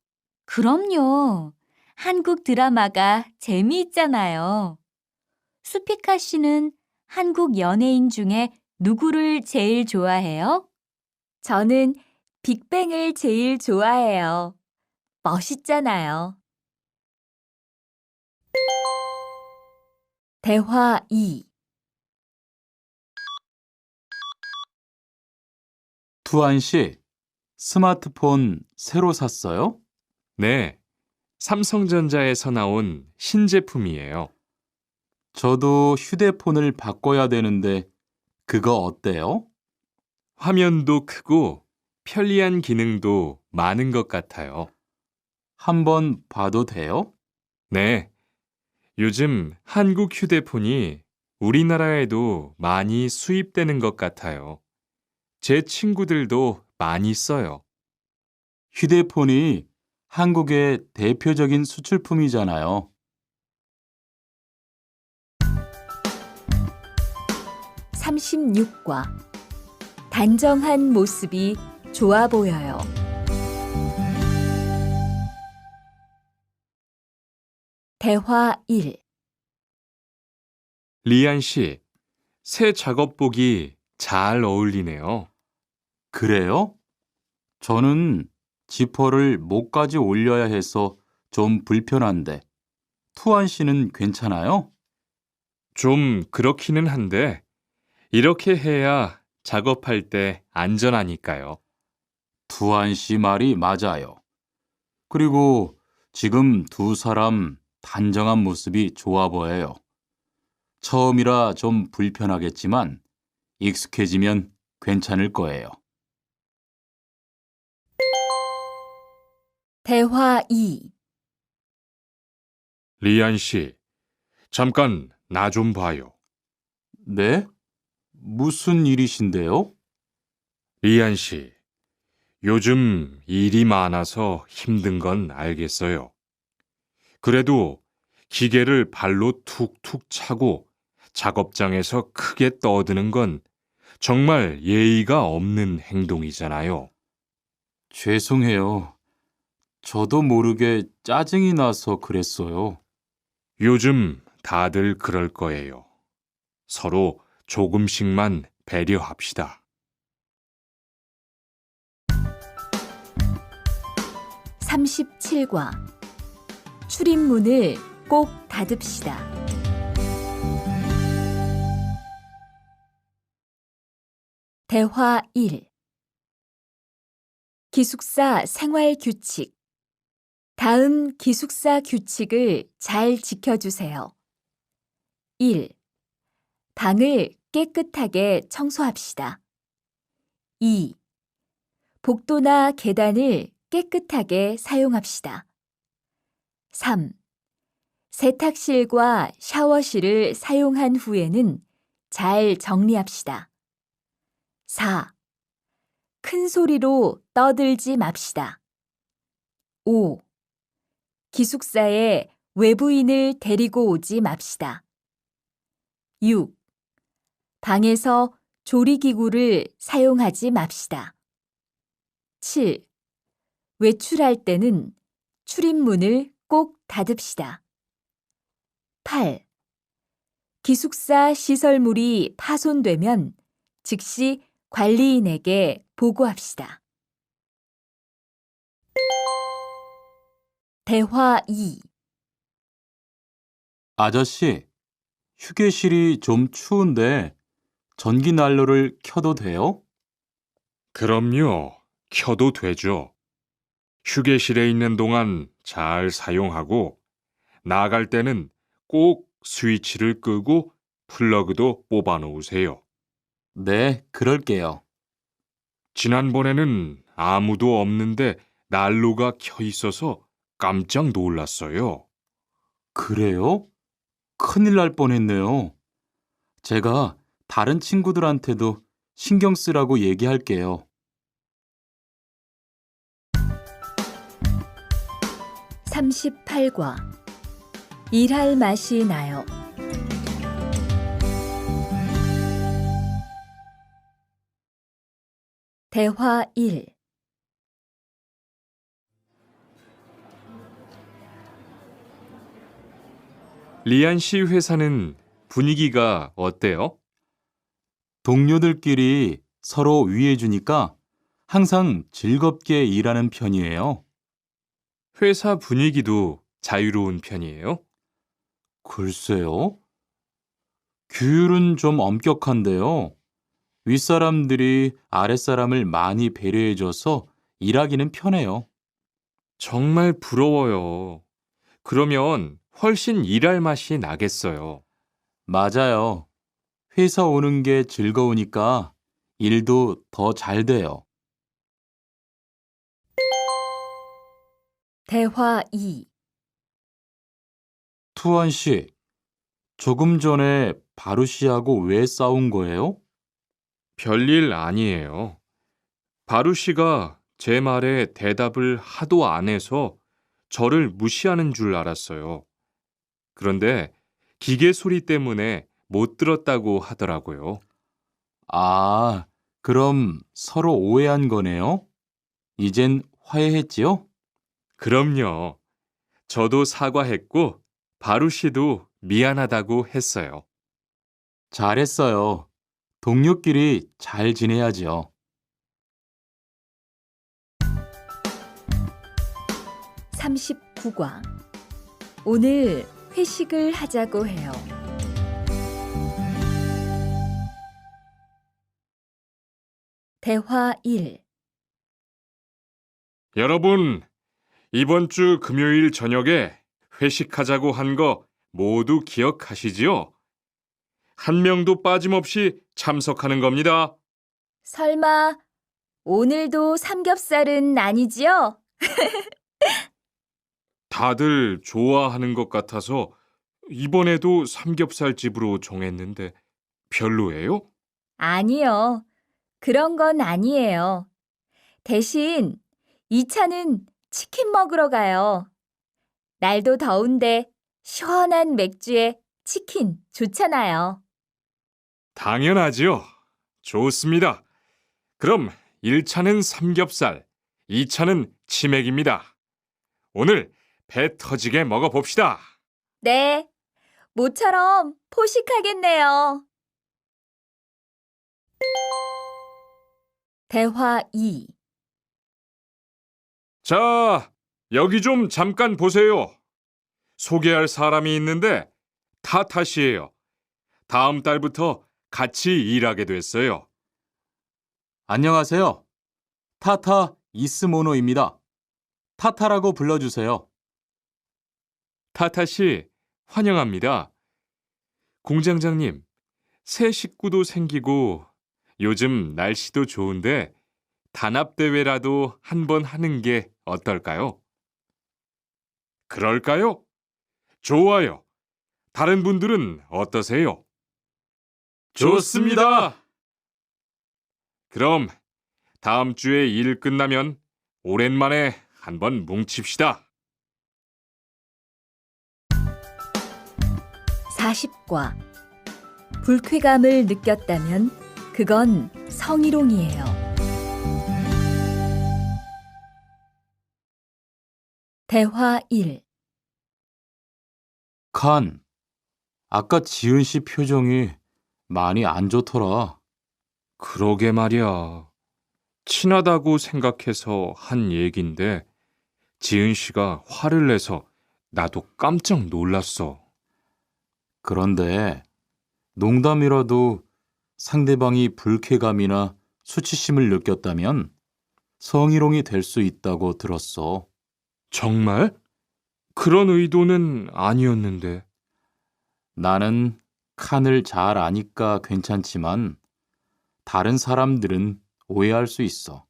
그럼요. 한국 드라마가 재미있잖아요. 수피카 씨는 한국 연예인 중에 누구를 제일 좋아해요? 저는 빅뱅을 제일 좋아해요. 멋있잖아요. 대화 2. 투안 씨, 스마트폰 새로 샀어요? 네, 삼성전자에서 나온 신제품이에요. 저도 휴대폰을 바꿔야 되는데 그거 어때요? 화면도 크고 편리한 기능도 많은 것 같아요. 한번 봐도 돼요? 네, 요즘 한국 휴대폰이 우리나라에도 많이 수입되는 것 같아요. 제 친구들도 많이 써요. 휴대폰이 한국의 대표적인 수출품이잖아요. 36과 단정한 모습이 좋아 보여요. 대화 1. 리안 씨, 새 작업복이 잘 어울리네요. 그래요? 저는 지퍼를 목까지 올려야 해서 좀 불편한데, 투안 씨는 괜찮아요? 좀 그렇기는 한데, 이렇게 해야 작업할 때 안전하니까요. 투안 씨 말이 맞아요. 그리고 지금 두 사람 단정한 모습이 좋아 보여요. 처음이라 좀 불편하겠지만 익숙해지면 괜찮을 거예요. 대화 2. 리안 씨, 잠깐 나 좀 봐요. 네? 무슨 일이신데요? 리안 씨, 요즘 일이 많아서 힘든 건 알겠어요. 그래도 기계를 발로 툭툭 차고 작업장에서 크게 떠드는 건 정말 예의가 없는 행동이잖아요. 죄송해요. 저도 모르게 짜증이 나서 그랬어요. 요즘 다들 그럴 거예요. 서로 조금씩만 배려합시다. 37과 출입문을 꼭 닫읍시다. 대화 1. 기숙사 생활 규칙. 다음 기숙사 규칙을 잘 지켜주세요. 1. 방을 깨끗하게 청소합시다. 2. 복도나 계단을 깨끗하게 사용합시다. 3. 세탁실과 샤워실을 사용한 후에는 잘 정리합시다. 4. 큰 소리로 떠들지 맙시다. 5. 기숙사에 외부인을 데리고 오지 맙시다. 6. 방에서 조리기구를 사용하지 맙시다. 7. 외출할 때는 출입문을 꼭 닫읍시다. 8. 기숙사 시설물이 파손되면 즉시 관리인에게 보고합시다. 대화 2. 아저씨, 휴게실이 좀 추운데 전기 난로를 켜도 돼요? 그럼요. 켜도 되죠. 휴게실에 있는 동안 잘 사용하고 나갈 때는 꼭 스위치를 끄고 플러그도 뽑아 놓으세요. 네, 그럴게요. 지난번에는 아무도 없는데 난로가 켜 있어서 깜짝 놀랐어요. 그래요? 큰일 날 뻔했네요. 제가 다른 친구들한테도 신경 쓰라고 얘기할게요. 38과 일할 맛이 나요. 대화 1. 리안 씨 회사는 분위기가 어때요? 동료들끼리 서로 위해주니까 항상 즐겁게 일하는 편이에요. 회사 분위기도 자유로운 편이에요? 글쎄요. 규율은 좀 엄격한데요. 윗사람들이 아랫사람을 많이 배려해줘서 일하기는 편해요. 정말 부러워요. 그러면 훨씬 일할 맛이 나겠어요. 맞아요. 회사 오는 게 즐거우니까 일도 더 잘 돼요. 대화 2. 투원 씨, 조금 전에 바루 씨하고 왜 싸운 거예요? 별일 아니에요. 바루 씨가 제 말에 대답을 하도 안 해서 저를 무시하는 줄 알았어요. 그런데 기계 소리 때문에 못 들었다고 하더라고요. 아, 그럼 서로 오해한 거네요? 이젠 화해했지요? 그럼요. 저도 사과했고 바루 씨도 미안하다고 했어요. 잘했어요. 동료끼리 잘 지내야죠. 39과. 오늘 회식을 하자고 해요. 대화 1. 여러분, 이번 주 금요일 저녁에 회식하자고 한 거 모두 기억하시지요? 한 명도 빠짐없이 참석하는 겁니다. 설마 오늘도 삼겹살은 아니지요? 다들 좋아하는 것 같아서 이번에도 삼겹살 집으로 정했는데 별로예요? 아니요. 그런 건 아니에요. 대신 2차는 치킨 먹으러 가요. 날도 더운데 시원한 맥주에 치킨 좋잖아요. 당연하지요. 좋습니다. 그럼 1차는 삼겹살, 2차는 치맥입니다. 오늘 배 터지게 먹어봅시다. 네, 모처럼 포식하겠네요. 대화 2. 자, 여기 좀 잠깐 보세요. 소개할 사람이 있는데 타타 씨예요. 다음 달부터 같이 일하게 됐어요. 안녕하세요. 타타 이스모노입니다. 타타라고 불러주세요. 타타 씨, 환영합니다. 공장장님, 새 식구도 생기고 요즘 날씨도 좋은데 단합대회라도 한번 하는 게 어떨까요? 그럴까요? 좋아요. 다른 분들은 어떠세요? 좋습니다. 그럼 다음 주에 일 끝나면 오랜만에 한번 뭉칩시다. 40과. 불쾌감을 느꼈다면 그건 성희롱이에요. 대화 1. 칸, 아까 지은 씨 표정이 많이 안 좋더라. 그러게 말이야. 친하다고 생각해서 한 얘긴데 지은 씨가 화를 내서 나도 깜짝 놀랐어. 그런데 농담이라도 상대방이 불쾌감이나 수치심을 느꼈다면 성희롱이 될 수 있다고 들었어. 정말? 그런 의도는 아니었는데. 나는 칸을 잘 아니까 괜찮지만 다른 사람들은 오해할 수 있어.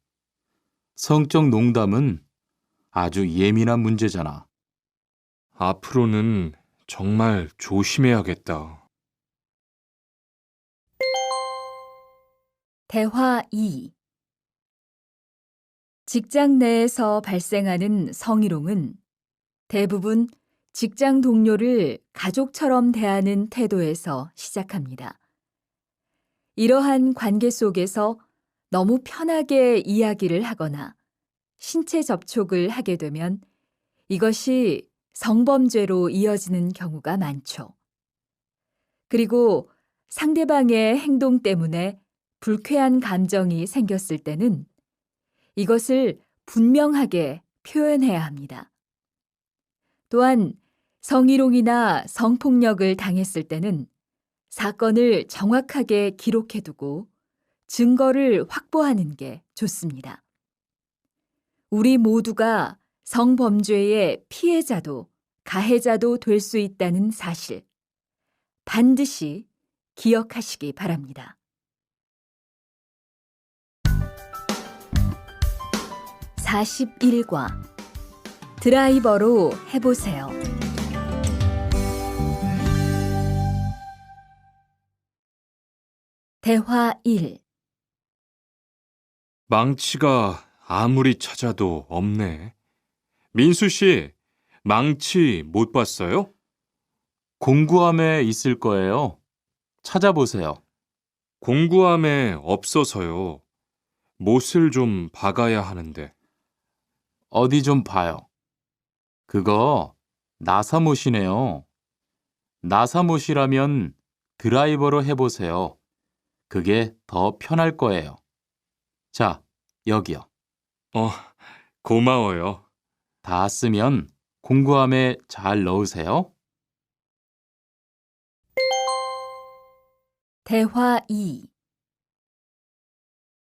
성적 농담은 아주 예민한 문제잖아. 앞으로는 정말 조심해야겠다. 대화 2. 직장 내에서 발생하는 성희롱은 대부분 직장 동료를 가족처럼 대하는 태도에서 시작합니다. 이러한 관계 속에서 너무 편하게 이야기를 하거나 신체 접촉을 하게 되면 이것이 성범죄로 이어지는 경우가 많죠. 그리고 상대방의 행동 때문에 불쾌한 감정이 생겼을 때는 이것을 분명하게 표현해야 합니다. 또한 성희롱이나 성폭력을 당했을 때는 사건을 정확하게 기록해두고 증거를 확보하는 게 좋습니다. 우리 모두가 성범죄의 피해자도 가해자도 될 수 있다는 사실, 반드시 기억하시기 바랍니다. 41과 드라이버로 해보세요. 대화 1. 망치가 아무리 찾아도 없네. 민수 씨, 망치 못 봤어요? 공구함에 있을 거예요. 찾아보세요. 공구함에 없어서요. 못을 좀 박아야 하는데. 어디 좀 봐요. 그거 나사못이네요. 나사못이라면 드라이버로 해보세요. 그게 더 편할 거예요. 자, 여기요. 고마워요. 다 쓰면 공구함에 잘 넣으세요. 대화 2.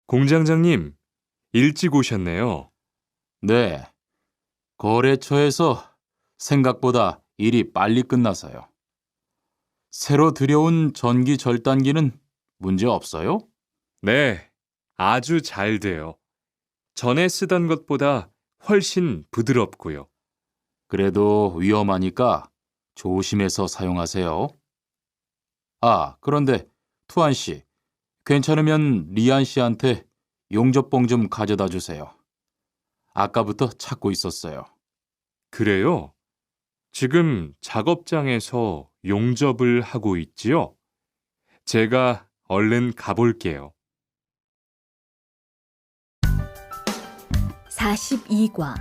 공장장님, 일찍 오셨네요. 네. 거래처에서 생각보다 일이 빨리 끝나서요. 새로 들여온 전기 절단기는 문제 없어요? 네, 아주 잘 돼요. 전에 쓰던 것보다 훨씬 부드럽고요. 그래도 위험하니까 조심해서 사용하세요. 아, 그런데 투안 씨, 괜찮으면 리안 씨한테 용접봉 좀 가져다 주세요. 아까부터 찾고 있었어요. 그래요? 지금 작업장에서 용접을 하고 있지요? 제가 얼른 가볼게요. 42과.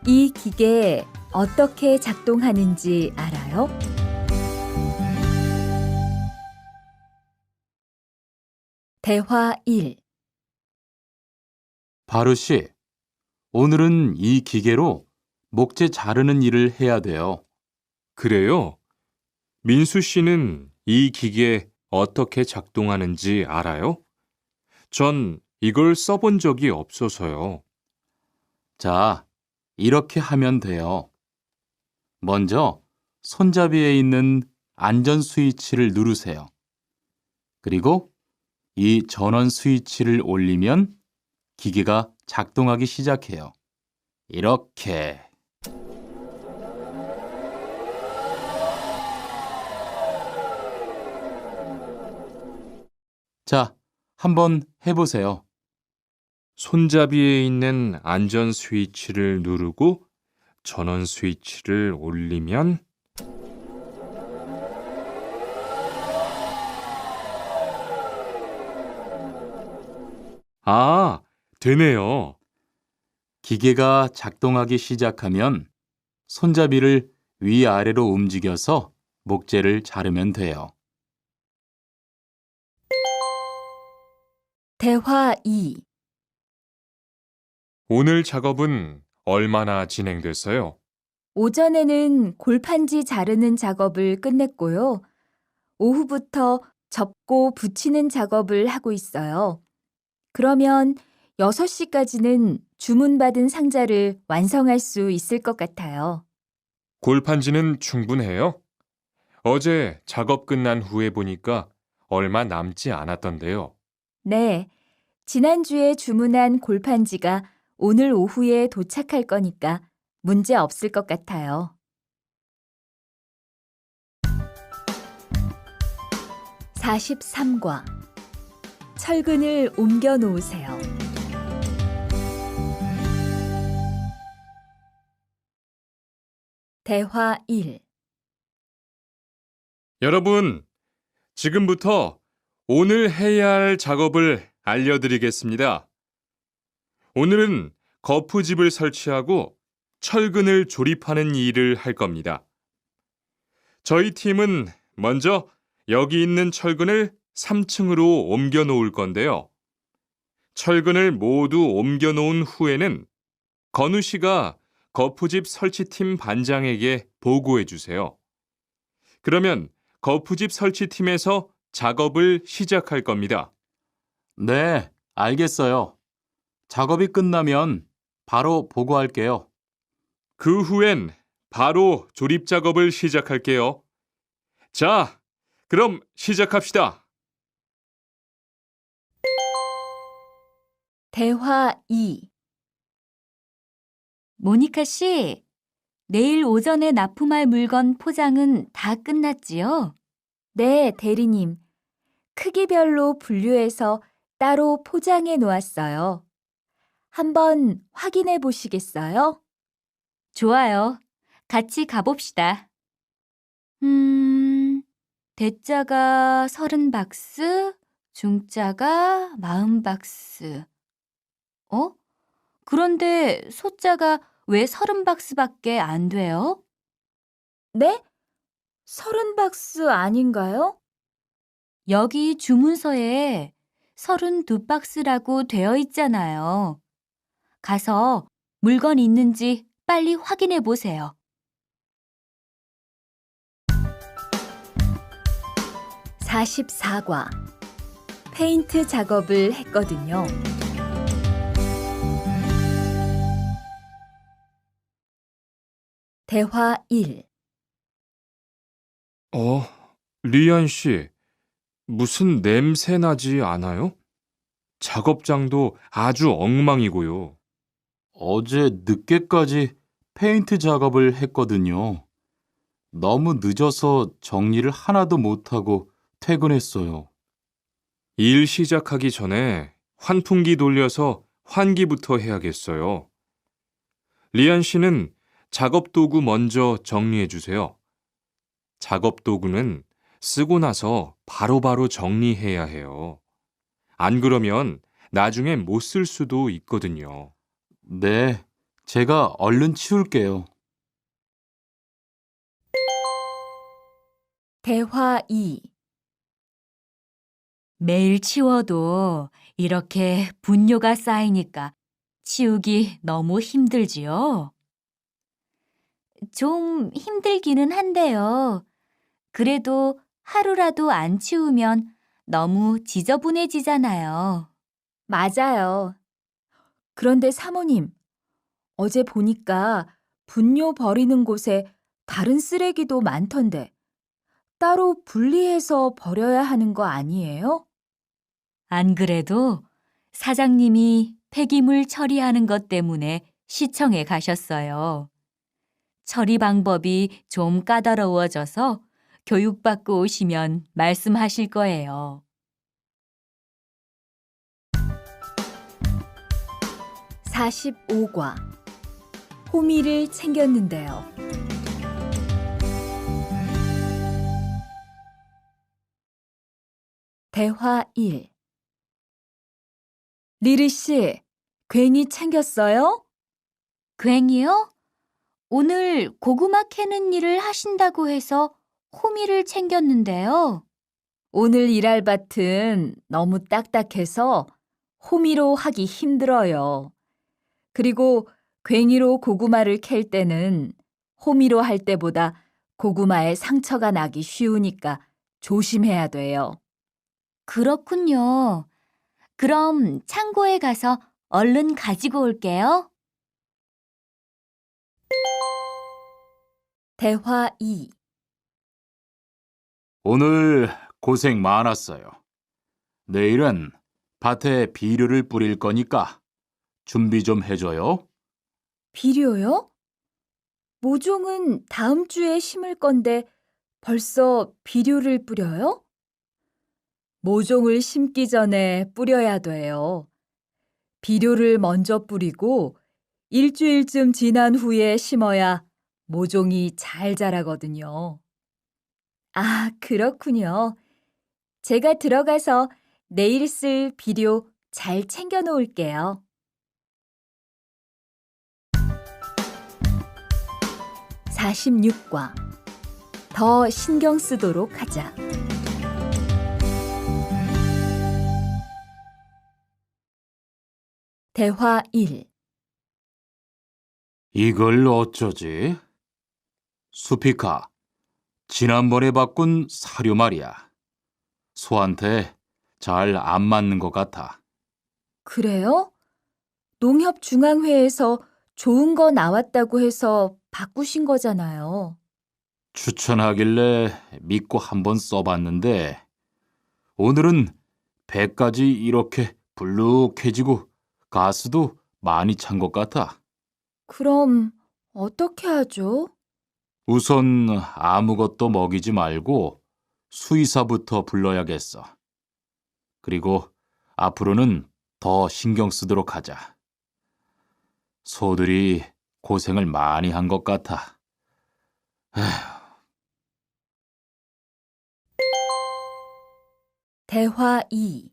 이 기계 어떻게 작동하는지 알아요? 대화 1. 바루 씨, 오늘은 이 기계로 목재 자르는 일을 해야 돼요. 그래요? 민수 씨는 이 기계 어떻게 작동하는지 알아요? 전 이걸 써본 적이 없어서요. 자, 이렇게 하면 돼요. 먼저 손잡이에 있는 안전 스위치를 누르세요. 그리고 이 전원 스위치를 올리면 기계가 작동하기 시작해요. 이렇게. 자, 한번 해보세요. 손잡이에 있는 안전 스위치를 누르고 전원 스위치를 올리면 되네요. 기계가 작동하기 시작하면 손잡이를 위아래로 움직여서 목재를 자르면 돼요. 대화 2. 오늘 작업은 얼마나 진행됐어요? 오전에는 골판지 자르는 작업을 끝냈고요. 오후부터 접고 붙이는 작업을 하고 있어요. 그러면 6시까지는 주문받은 상자를 완성할 수 있을 것 같아요. 골판지는 충분해요? 어제 작업 끝난 후에 보니까 얼마 남지 않았던데요. 네, 지난주에 주문한 골판지가 오늘 오후에 도착할 거니까 문제 없을 것 같아요. 43과. 철근을 옮겨 놓으세요. 대화 1. 여러분, 지금부터 오늘 해야 할 작업을 알려드리겠습니다. 오늘은 거푸집을 설치하고 철근을 조립하는 일을 할 겁니다. 저희 팀은 먼저 여기 있는 철근을 3층으로 옮겨 놓을 건데요. 철근을 모두 옮겨 놓은 후에는 건우 씨가 거푸집 설치팀 반장에게 보고해 주세요. 그러면 거푸집 설치팀에서 작업을 시작할 겁니다. 네, 알겠어요. 작업이 끝나면 바로 보고할게요. 그 후엔 바로 조립 작업을 시작할게요. 자, 그럼 시작합시다. 대화 2. 모니카 씨, 내일 오전에 납품할 물건 포장은 다 끝났지요? 네, 대리님. 크기별로 분류해서 따로 포장해 놓았어요. 한번 확인해 보시겠어요? 좋아요. 같이 가봅시다. 대자가 30박스, 중자가 40박스. 그런데 소자가 왜 30박스밖에 안 돼요? 네? 30박스 아닌가요? 여기 주문서에 32박스라고 되어 있잖아요. 가서 물건 있는지 빨리 확인해 보세요. 44과. 페인트 작업을 했거든요. 대화 1. 리안 씨, 무슨 냄새 나지 않아요? 작업장도 아주 엉망이고요. 어제 늦게까지 페인트 작업을 했거든요. 너무 늦어서 정리를 하나도 못하고 퇴근했어요. 일 시작하기 전에 환풍기 돌려서 환기부터 해야겠어요. 리안 씨는 작업 도구 먼저 정리해 주세요. 작업 도구는 쓰고 나서 바로바로 정리해야 해요. 안 그러면 나중에 못 쓸 수도 있거든요. 네, 제가 얼른 치울게요. 대화 2. 매일 치워도 이렇게 분뇨가 쌓이니까 치우기 너무 힘들지요? 좀 힘들기는 한데요. 그래도 하루라도 안 치우면 너무 지저분해지잖아요. 맞아요. 그런데 사모님, 어제 보니까 분뇨 버리는 곳에 다른 쓰레기도 많던데 따로 분리해서 버려야 하는 거 아니에요? 안 그래도 사장님이 폐기물 처리하는 것 때문에 시청에 가셨어요. 처리 방법이 좀 까다로워져서 교육받고 오시면 말씀하실 거예요. 45과. 호미를 챙겼는데요. 대화 1. 리리 씨, 괜히 챙겼어요? 괜히요? 오늘 고구마 캐는 일을 하신다고 해서 호미를 챙겼는데요. 오늘 일할 밭은 너무 딱딱해서 호미로 하기 힘들어요. 그리고 괭이로 고구마를 캘 때는 호미로 할 때보다 고구마에 상처가 나기 쉬우니까 조심해야 돼요. 그렇군요. 그럼 창고에 가서 얼른 가지고 올게요. 대화 2. 오늘 고생 많았어요. 내일은 밭에 비료를 뿌릴 거니까 준비 좀 해줘요. 비료요? 모종은 다음 주에 심을 건데 벌써 비료를 뿌려요? 모종을 심기 전에 뿌려야 돼요. 비료를 먼저 뿌리고 일주일쯤 지난 후에 심어야 모종이 잘 자라거든요. 아, 그렇군요. 제가 들어가서 내일 쓸 비료 잘 챙겨 놓을게요. 46과 더 신경 쓰도록 하자. 대화 1. 이걸 어쩌지? 수피카, 지난번에 바꾼 사료 말이야. 소한테 잘 안 맞는 것 같아. 그래요? 농협중앙회에서 좋은 거 나왔다고 해서 바꾸신 거잖아요. 추천하길래 믿고 한번 써봤는데 오늘은 배까지 이렇게 불룩해지고 가스도 많이 찬 것 같아. 그럼 어떻게 하죠? 우선 아무것도 먹이지 말고 수의사부터 불러야겠어. 그리고 앞으로는 더 신경 쓰도록 하자. 소들이 고생을 많이 한 것 같아. 대화 2.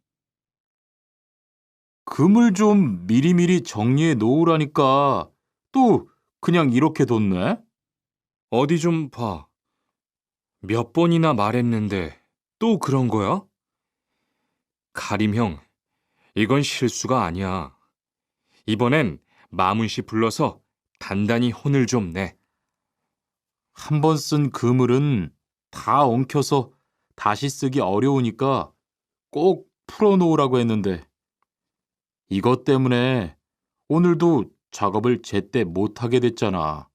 금을 좀 미리미리 정리해 놓으라니까 또 그냥 이렇게 뒀네? 어디 좀 봐. 몇 번이나 말했는데 또 그런 거야? 가림 형, 이건 실수가 아니야. 이번엔 마문 씨 불러서 단단히 혼을 좀 내. 한 번 쓴 그물은 다 엉켜서 다시 쓰기 어려우니까 꼭 풀어놓으라고 했는데 이것 때문에 오늘도 작업을 제때 못하게 됐잖아.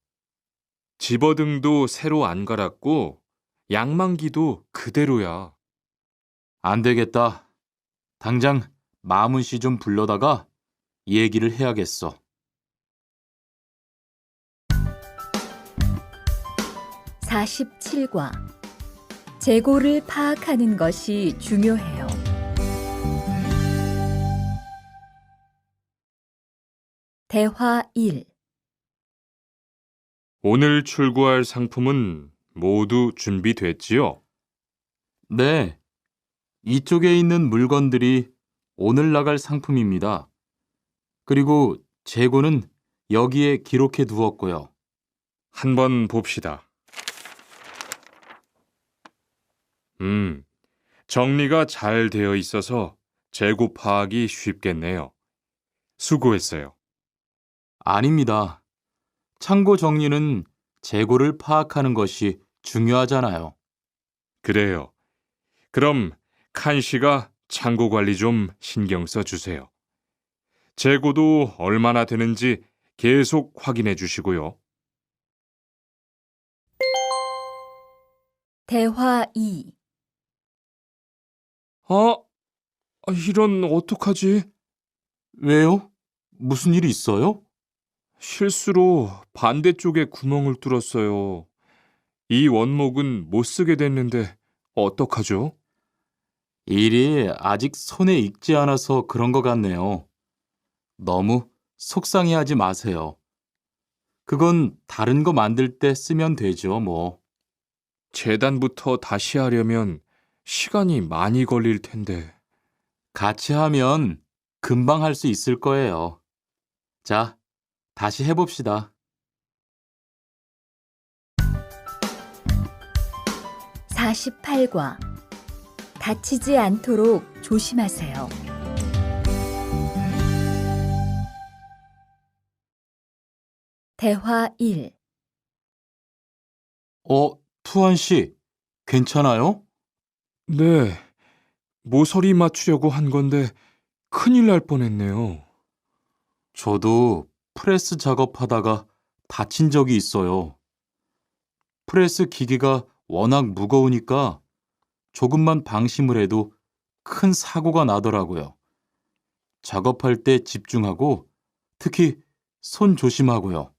집어등도 새로 안 갈았고 양만기도 그대로야. 안 되겠다. 당장 마문 씨 좀 불러다가 얘기를 해야겠어. 47과 재고를 파악하는 것이 중요해요. 대화 1. 오늘 출고할 상품은 모두 준비됐지요? 네, 이쪽에 있는 물건들이 오늘 나갈 상품입니다. 그리고 재고는 여기에 기록해 두었고요. 한번 봅시다. 정리가 잘 되어 있어서 재고 파악이 쉽겠네요. 수고했어요. 아닙니다. 창고 정리는 재고를 파악하는 것이 중요하잖아요. 그래요. 그럼 칸 씨가 창고 관리 좀 신경 써 주세요. 재고도 얼마나 되는지 계속 확인해 주시고요. 대화 2. 이런 어떡하지? 왜요? 무슨 일이 있어요? 실수로 반대쪽에 구멍을 뚫었어요. 이 원목은 못 쓰게 됐는데 어떡하죠? 일이 아직 손에 익지 않아서 그런 것 같네요. 너무 속상해하지 마세요. 그건 다른 거 만들 때 쓰면 되죠, 뭐. 재단부터 다시 하려면 시간이 많이 걸릴 텐데. 같이 하면 금방 할 수 있을 거예요. 자, 다시 해봅시다. 48과 다치지 않도록 조심하세요. 대화 1. 투한 씨, 괜찮아요? 네, 모서리 맞추려고 한 건데 큰일 날 뻔했네요. 저도 프레스 작업하다가 다친 적이 있어요. 프레스 기계가 워낙 무거우니까 조금만 방심을 해도 큰 사고가 나더라고요. 작업할 때 집중하고 특히 손 조심하고요.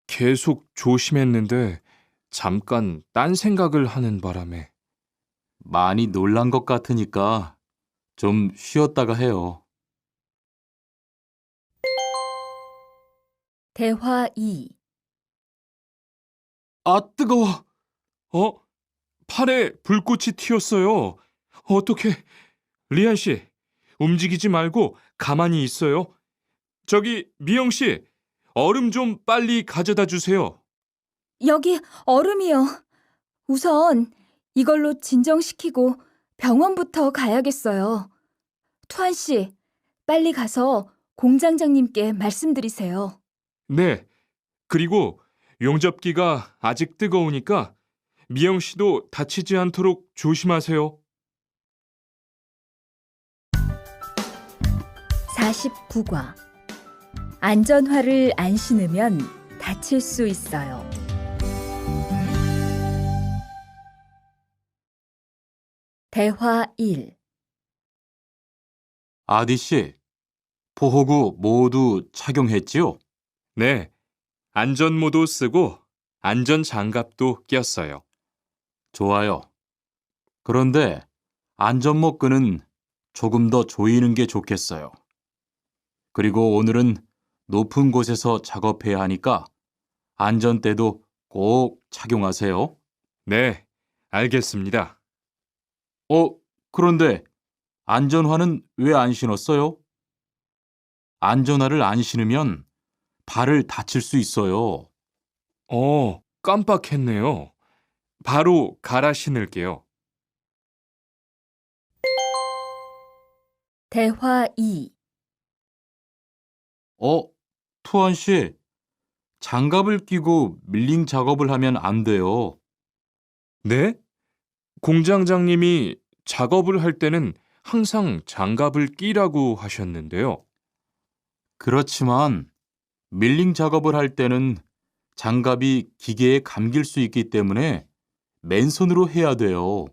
계속 조심했는데 잠깐 딴 생각을 하는 바람에. 많이 놀란 것 같으니까 좀 쉬었다가 해요. 대화 2. 아, 뜨거워! 팔에 불꽃이 튀었어요. 어떻게? 리안 씨, 움직이지 말고 가만히 있어요. 저기 미영 씨, 얼음 좀 빨리 가져다 주세요. 여기 얼음이요. 우선 이걸로 진정시키고 병원부터 가야겠어요. 투한 씨, 빨리 가서 공장장님께 말씀드리세요. 네. 그리고 용접기가 아직 뜨거우니까 미영 씨도 다치지 않도록 조심하세요. 49과 안전화를 안 신으면 다칠 수 있어요. 대화 1. 아디 씨, 보호구 모두 착용했지요? 네. 안전모도 쓰고 안전장갑도 꼈어요. 좋아요. 그런데 안전모 끈은 조금 더 조이는 게 좋겠어요. 그리고 오늘은 높은 곳에서 작업해야 하니까 안전대도 꼭 착용하세요. 네, 알겠습니다. 그런데 안전화는 왜 안 신었어요? 안전화를 안 신으면 발을 다칠 수 있어요. 깜빡했네요. 바로 갈아 신을게요. 대화 2. 투원 씨, 장갑을 끼고 밀링 작업을 하면 안 돼요. 네? 공장장님이 작업을 할 때는 항상 장갑을 끼라고 하셨는데요. 그렇지만 밀링 작업을 할 때는 장갑이 기계에 감길 수 있기 때문에 맨손으로 해야 돼요.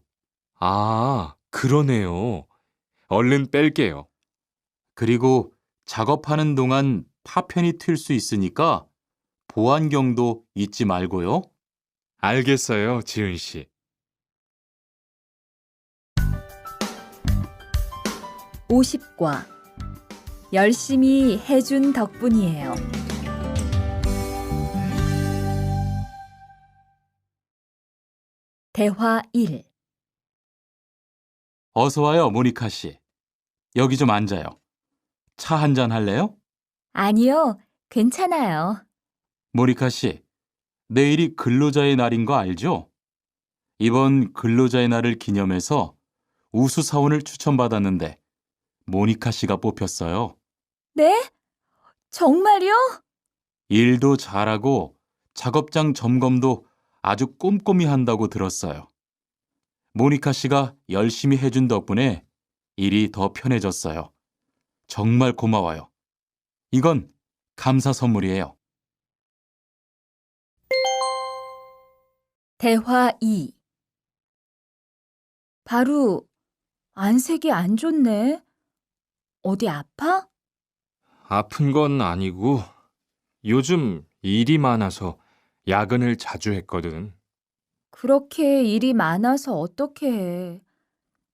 아, 그러네요. 얼른 뺄게요. 그리고 작업하는 동안 파편이 튈 수 있으니까 보안경도 잊지 말고요. 알겠어요, 지은 씨. 50과 열심히 해준 덕분이에요. 대화 1. 어서 와요, 모니카 씨. 여기 좀 앉아요. 차 한잔 할래요? 아니요, 괜찮아요. 모니카 씨, 내일이 근로자의 날인 거 알죠? 이번 근로자의 날을 기념해서 우수 사원을 추천받았는데 모니카 씨가 뽑혔어요. 네? 정말요? 일도 잘하고 작업장 점검도 아주 꼼꼼히 한다고 들었어요. 모니카 씨가 열심히 해준 덕분에 일이 더 편해졌어요. 정말 고마워요. 이건 감사 선물이에요. 대화 2. 바로 안색이 안 좋네. 어디 아파? 아픈 건 아니고 요즘 일이 많아서 야근을 자주 했거든. 그렇게 일이 많아서 어떻게 해.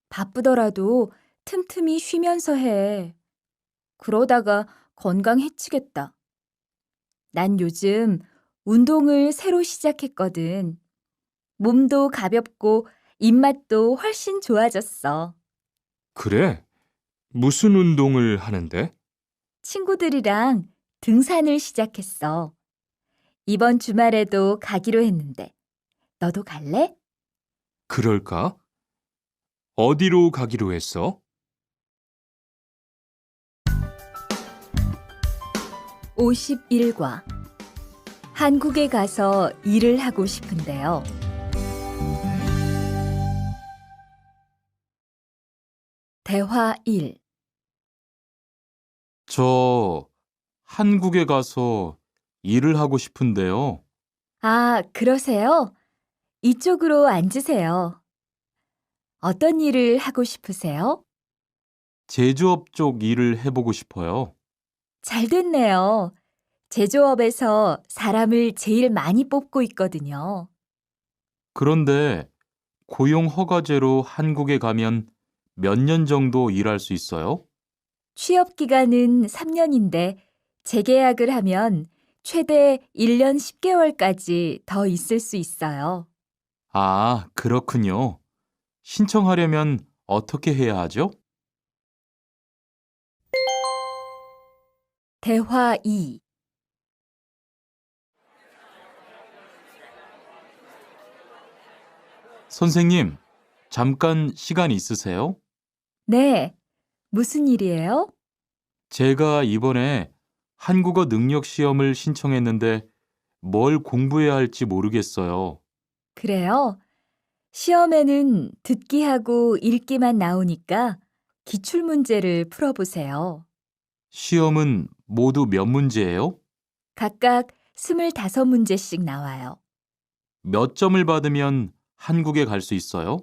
바쁘더라도 틈틈이 쉬면서 해. 그러다가 건강 해치겠다. 난 요즘 운동을 새로 시작했거든. 몸도 가볍고 입맛도 훨씬 좋아졌어. 그래? 무슨 운동을 하는데? 친구들이랑 등산을 시작했어. 이번 주말에도 가기로 했는데, 너도 갈래? 그럴까? 어디로 가기로 했어? 51과 한국에 가서 일을 하고 싶은데요. 대화 1. 저 한국에 가서 일을 하고 싶은데요. 아, 그러세요? 이쪽으로 앉으세요. 어떤 일을 하고 싶으세요? 제조업 쪽 일을 해보고 싶어요. 잘 됐네요. 제조업에서 사람을 제일 많이 뽑고 있거든요. 그런데 고용 허가제로 한국에 가면 몇 년 정도 일할 수 있어요? 취업 기간은 3년인데 재계약을 하면 최대 1년 10개월까지 더 있을 수 있어요. 아, 그렇군요. 신청하려면 어떻게 해야 하죠? 대화 2. 선생님, 잠깐 시간 있으세요? 네. 무슨 일이에요? 제가 이번에 한국어 능력 시험을 신청했는데 뭘 공부해야 할지 모르겠어요. 그래요? 시험에는 듣기하고 읽기만 나오니까 기출문제를 풀어보세요. 시험은 모두 몇 문제예요? 각각 25문제씩 나와요. 몇 점을 받으면 한국에 갈 수 있어요?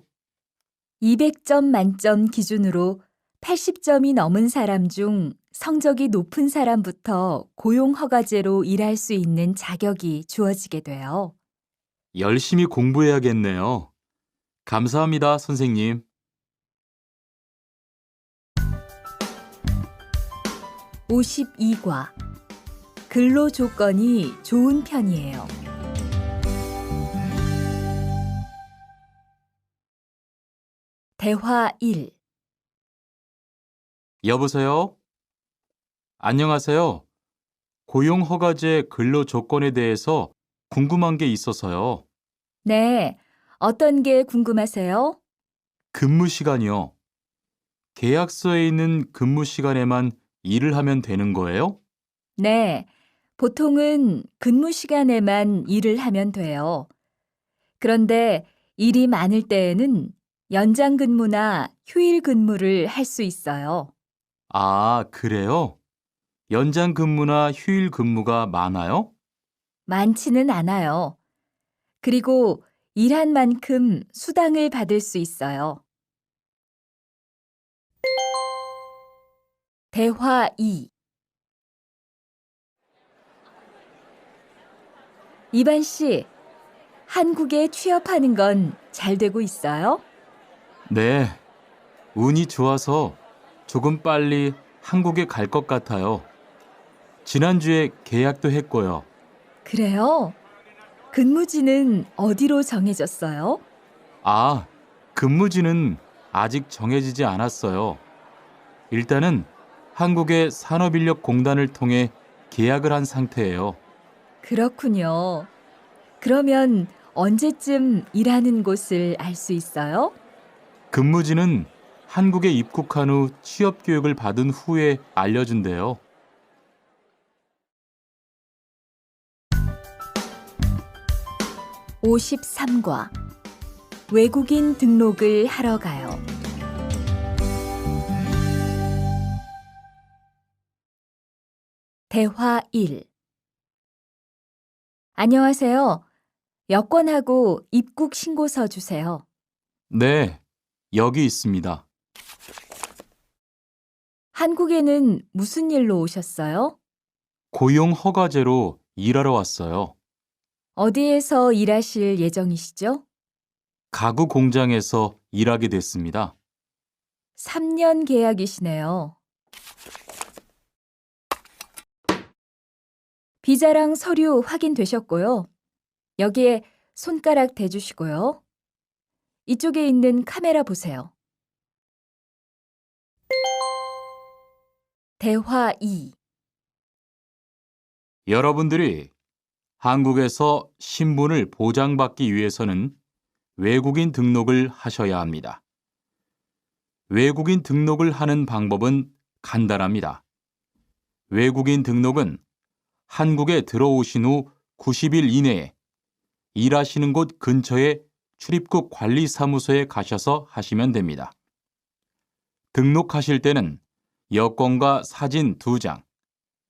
200점 만점 기준으로 80점이 넘은 사람 중 성적이 높은 사람부터 고용허가제로 일할 수 있는 자격이 주어지게 돼요. 열심히 공부해야겠네요. 감사합니다, 선생님. 52과 근로 조건이 좋은 편이에요. 대화 1. 여보세요? 안녕하세요. 고용허가제 근로 조건에 대해서 궁금한 게 있어서요. 네, 어떤 게 궁금하세요? 근무 시간이요. 계약서에 있는 근무 시간에만 일을 하면 되는 거예요? 네, 보통은 근무 시간에만 일을 하면 돼요. 그런데 일이 많을 때에는 연장 근무나 휴일 근무를 할 수 있어요. 아, 그래요? 연장 근무나 휴일 근무가 많아요? 많지는 않아요. 그리고 일한 만큼 수당을 받을 수 있어요. 대화 2. 이반 씨, 한국에 취업하는 건 잘 되고 있어요? 네, 운이 좋아서 조금 빨리 한국에 갈 것 같아요. 지난주에 계약도 했고요. 그래요? 근무지는 어디로 정해졌어요? 아, 근무지는 아직 정해지지 않았어요. 일단은 한국의 산업인력공단을 통해 계약을 한 상태예요. 그렇군요. 그러면 언제쯤 일하는 곳을 알 수 있어요? 근무지는 한국에 입국한 후 취업 교육을 받은 후에 알려준대요. 53과 외국인 등록을 하러 가요. 대화 1. 안녕하세요. 여권하고 입국 신고서 주세요. 네, 여기 있습니다. 한국에는 무슨 일로 오셨어요? 고용 허가제로 일하러 왔어요. 어디에서 일하실 예정이시죠? 가구 공장에서 일하게 됐습니다. 3년 계약이시네요. 비자랑 서류 확인되셨고요. 여기에 손가락 대주시고요. 이쪽에 있는 카메라 보세요. 대화 2. 여러분들이 한국에서 신분을 보장받기 위해서는 외국인 등록을 하셔야 합니다. 외국인 등록을 하는 방법은 간단합니다. 외국인 등록은 한국에 들어오신 후 90일 이내에 일하시는 곳 근처의 출입국 관리사무소에 가셔서 하시면 됩니다. 등록하실 때는 여권과 사진 2장,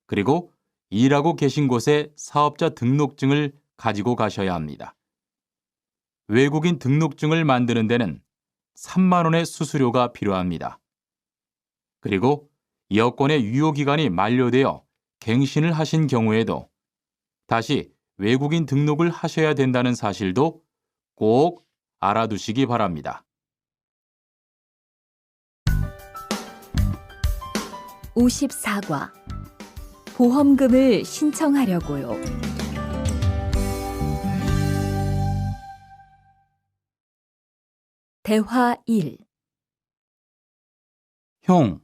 그리고 일하고 계신 곳의 사업자 등록증을 가지고 가셔야 합니다. 외국인 등록증을 만드는 데는 3만 원의 수수료가 필요합니다. 그리고 여권의 유효기간이 만료되어 갱신을 하신 경우에도 다시 외국인 등록을 하셔야 된다는 사실도 꼭 알아두시기 바랍니다. 54과 보험금을 신청하려고요. 대화 1. 형,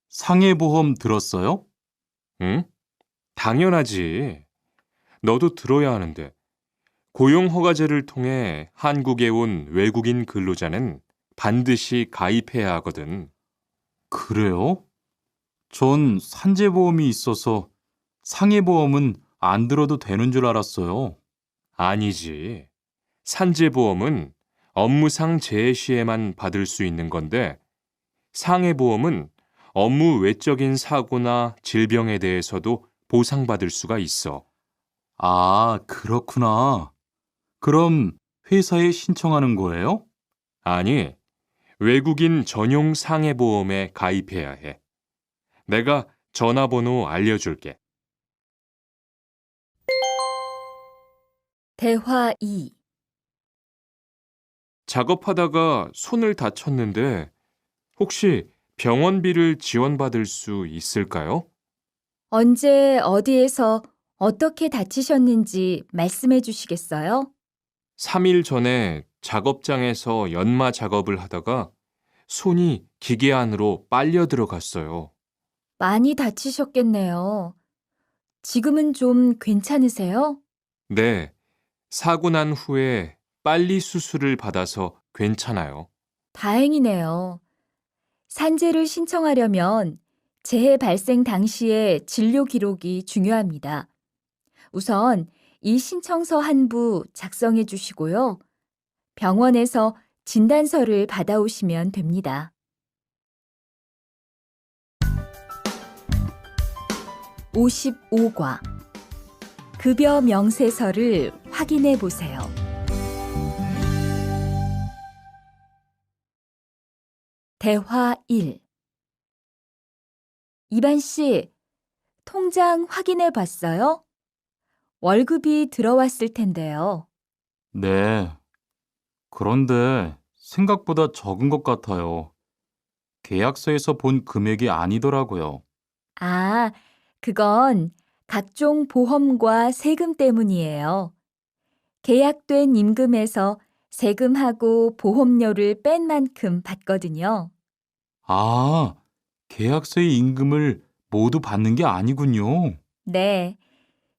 상해보험 들었어요? 응? 당연하지. 너도 들어야 하는데. 고용허가제를 통해 한국에 온 외국인 근로자는 반드시 가입해야 하거든. 그래요? 전 산재보험이 있어서 상해보험은 안 들어도 되는 줄 알았어요. 아니지. 산재보험은 업무상 재해 시에만 받을 수 있는 건데, 상해보험은 업무 외적인 사고나 질병에 대해서도 보상받을 수가 있어. 아, 그렇구나. 그럼 회사에 신청하는 거예요? 아니, 외국인 전용 상해보험에 가입해야 해. 내가 전화번호 알려줄게. 대화 2. 작업하다가 손을 다쳤는데 혹시 병원비를 지원받을 수 있을까요? 언제 어디에서 어떻게 다치셨는지 말씀해 주시겠어요? 3일 전에 작업장에서 연마 작업을 하다가 손이 기계 안으로 빨려 들어갔어요. 많이 다치셨겠네요. 지금은 좀 괜찮으세요? 네, 사고 난 후에 빨리 수술을 받아서 괜찮아요. 다행이네요. 산재를 신청하려면 재해 발생 당시의 진료 기록이 중요합니다. 우선 이 신청서 한 부 작성해 주시고요. 병원에서 진단서를 받아오시면 됩니다. 55과 급여 명세서를 확인해 보세요. 대화 1. 이반 씨, 통장 확인해 봤어요? 월급이 들어왔을 텐데요. 네. 그런데 생각보다 적은 것 같아요. 계약서에서 본 금액이 아니더라고요. 아, 그건 각종 보험과 세금 때문이에요. 계약된 임금에서 세금하고 보험료를 뺀 만큼 받거든요. 아, 계약서의 임금을 모두 받는 게 아니군요. 네,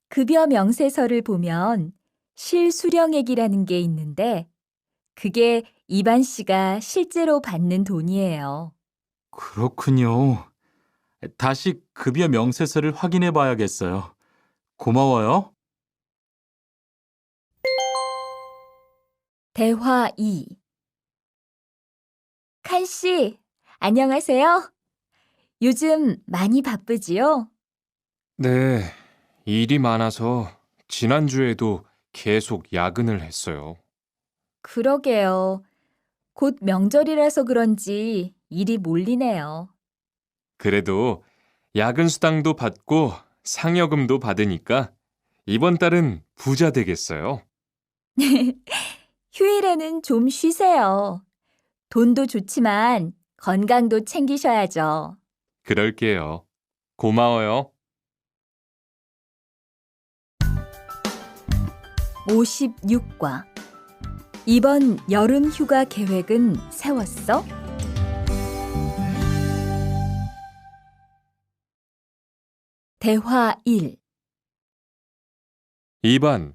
급여 명세서를 보면 실수령액이라는 게 있는데 그게 이반 씨가 실제로 받는 돈이에요. 그렇군요. 다시 급여 명세서를 확인해 봐야겠어요. 고마워요. 대화 2. 칸 씨, 안녕하세요. 요즘 많이 바쁘지요? 네, 일이 많아서 지난주에도 계속 야근을 했어요. 그러게요. 곧 명절이라서 그런지 일이 몰리네요. 그래도 야근 수당도 받고 상여금도 받으니까 이번 달은 부자 되겠어요. 휴일에는 좀 쉬세요. 돈도 좋지만 건강도 챙기셔야죠. 그럴게요. 고마워요. 56과 이번 여름 휴가 계획은 세웠어? 대화 1. 2번,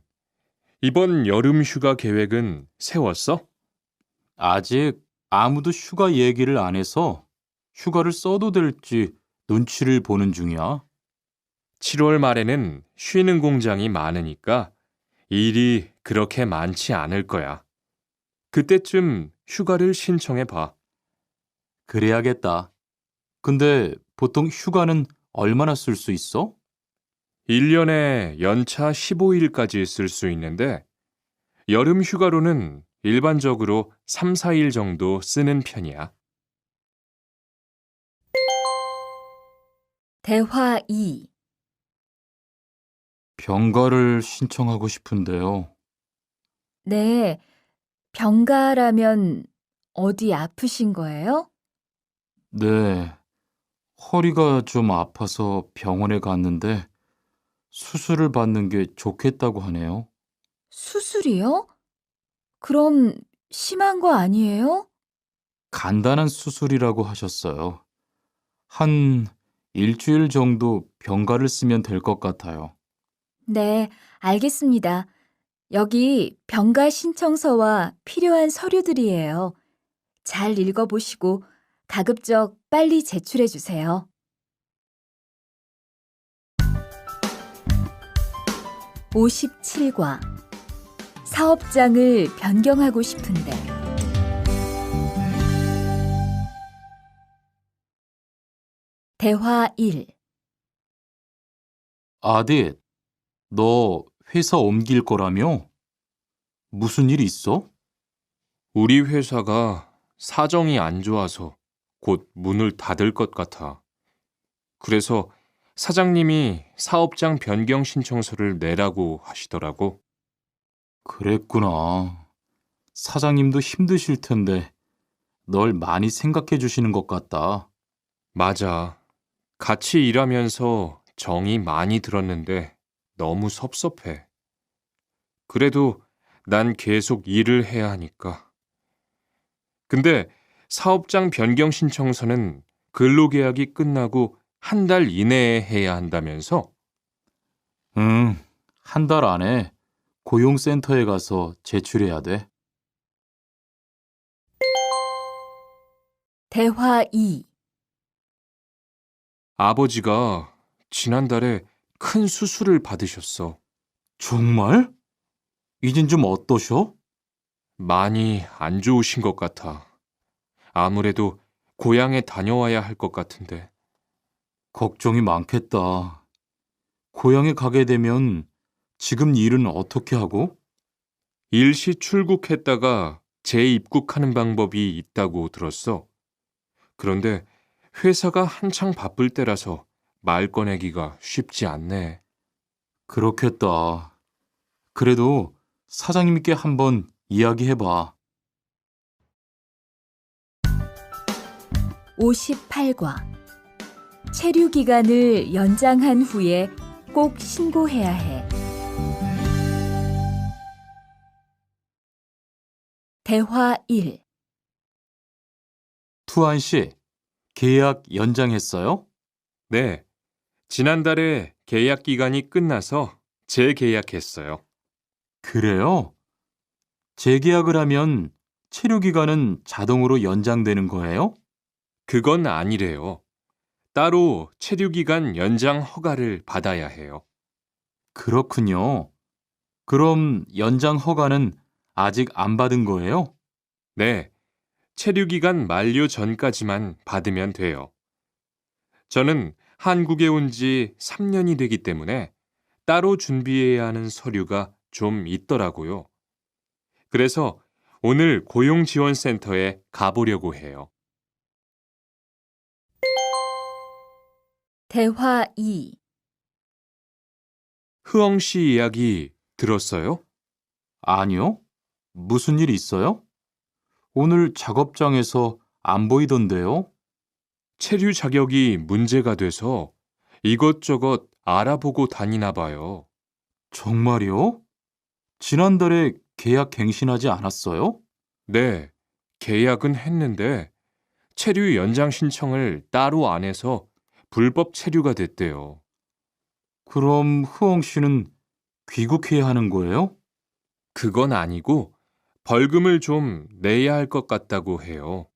이번 여름 휴가 계획은 세웠어? 아직 아무도 휴가 얘기를 안 해서 휴가를 써도 될지 눈치를 보는 중이야. 7월 말에는 쉬는 공장이 많으니까 일이 그렇게 많지 않을 거야. 그때쯤 휴가를 신청해 봐. 그래야겠다. 근데 보통 휴가는 얼마나 쓸 수 있어? 1년에 연차 15일까지 쓸 수 있는데 여름 휴가로는 일반적으로 3, 4일 정도 쓰는 편이야. 대화 2. 병가를 신청하고 싶은데요. 네, 병가라면 어디 아프신 거예요? 네, 허리가 좀 아파서 병원에 갔는데 수술을 받는 게 좋겠다고 하네요. 수술이요? 그럼 심한 거 아니에요? 간단한 수술이라고 하셨어요. 한 일주일 정도 병가를 쓰면 될 것 같아요. 네, 알겠습니다. 여기 병가 신청서와 필요한 서류들이에요. 잘 읽어보시고 가급적 빨리 제출해 주세요. 57과 사업장을 변경하고 싶은데 대화 1. 아딧, 너 회사 옮길 거라며? 무슨 일 있어? 우리 회사가 사정이 안 좋아서 곧 문을 닫을 것 같아. 그래서 사장님이 사업장 변경 신청서를 내라고 하시더라고. 그랬구나. 사장님도 힘드실 텐데 널 많이 생각해 주시는 것 같다. 맞아. 같이 일하면서 정이 많이 들었는데 너무 섭섭해. 그래도 난 계속 일을 해야 하니까. 근데 사업장 변경 신청서는 근로계약이 끝나고 한 달 이내에 해야 한다면서? 응, 한 달 안에 고용센터에 가서 제출해야 돼. 대화 2. 아버지가 지난달에 큰 수술을 받으셨어. 정말? 이젠 좀 어떠셔? 많이 안 좋으신 것 같아. 아무래도 고향에 다녀와야 할 것 같은데. 걱정이 많겠다. 고향에 가게 되면 지금 일은 어떻게 하고? 일시 출국했다가 재입국하는 방법이 있다고 들었어. 그런데 회사가 한창 바쁠 때라서 말 꺼내기가 쉽지 않네. 그렇겠다. 그래도 사장님께 한번 이야기해봐. 58과 체류 기간을 연장한 후에 꼭 신고해야 해. 대화 1. 투안 씨, 계약 연장했어요? 네, 지난달에 계약 기간이 끝나서 재계약했어요. 그래요? 재계약을 하면 체류 기간은 자동으로 연장되는 거예요? 그건 아니래요. 따로 체류기간 연장 허가를 받아야 해요. 그렇군요. 그럼 연장 허가는 아직 안 받은 거예요? 네, 체류기간 만료 전까지만 받으면 돼요. 저는 한국에 온 지 3년이 되기 때문에 따로 준비해야 하는 서류가 좀 있더라고요. 그래서 오늘 고용지원센터에 가보려고 해요. 대화 2. 흐엉 씨 이야기 들었어요? 아니요. 무슨 일 있어요? 오늘 작업장에서 안 보이던데요? 체류 자격이 문제가 돼서 이것저것 알아보고 다니나 봐요. 정말요? 지난달에 계약 갱신하지 않았어요? 네, 계약은 했는데 체류 연장 신청을 따로 안 해서 불법 체류가 됐대요. 그럼 흐엉 씨는 귀국해야 하는 거예요? 그건 아니고 벌금을 좀 내야 할 것 같다고 해요.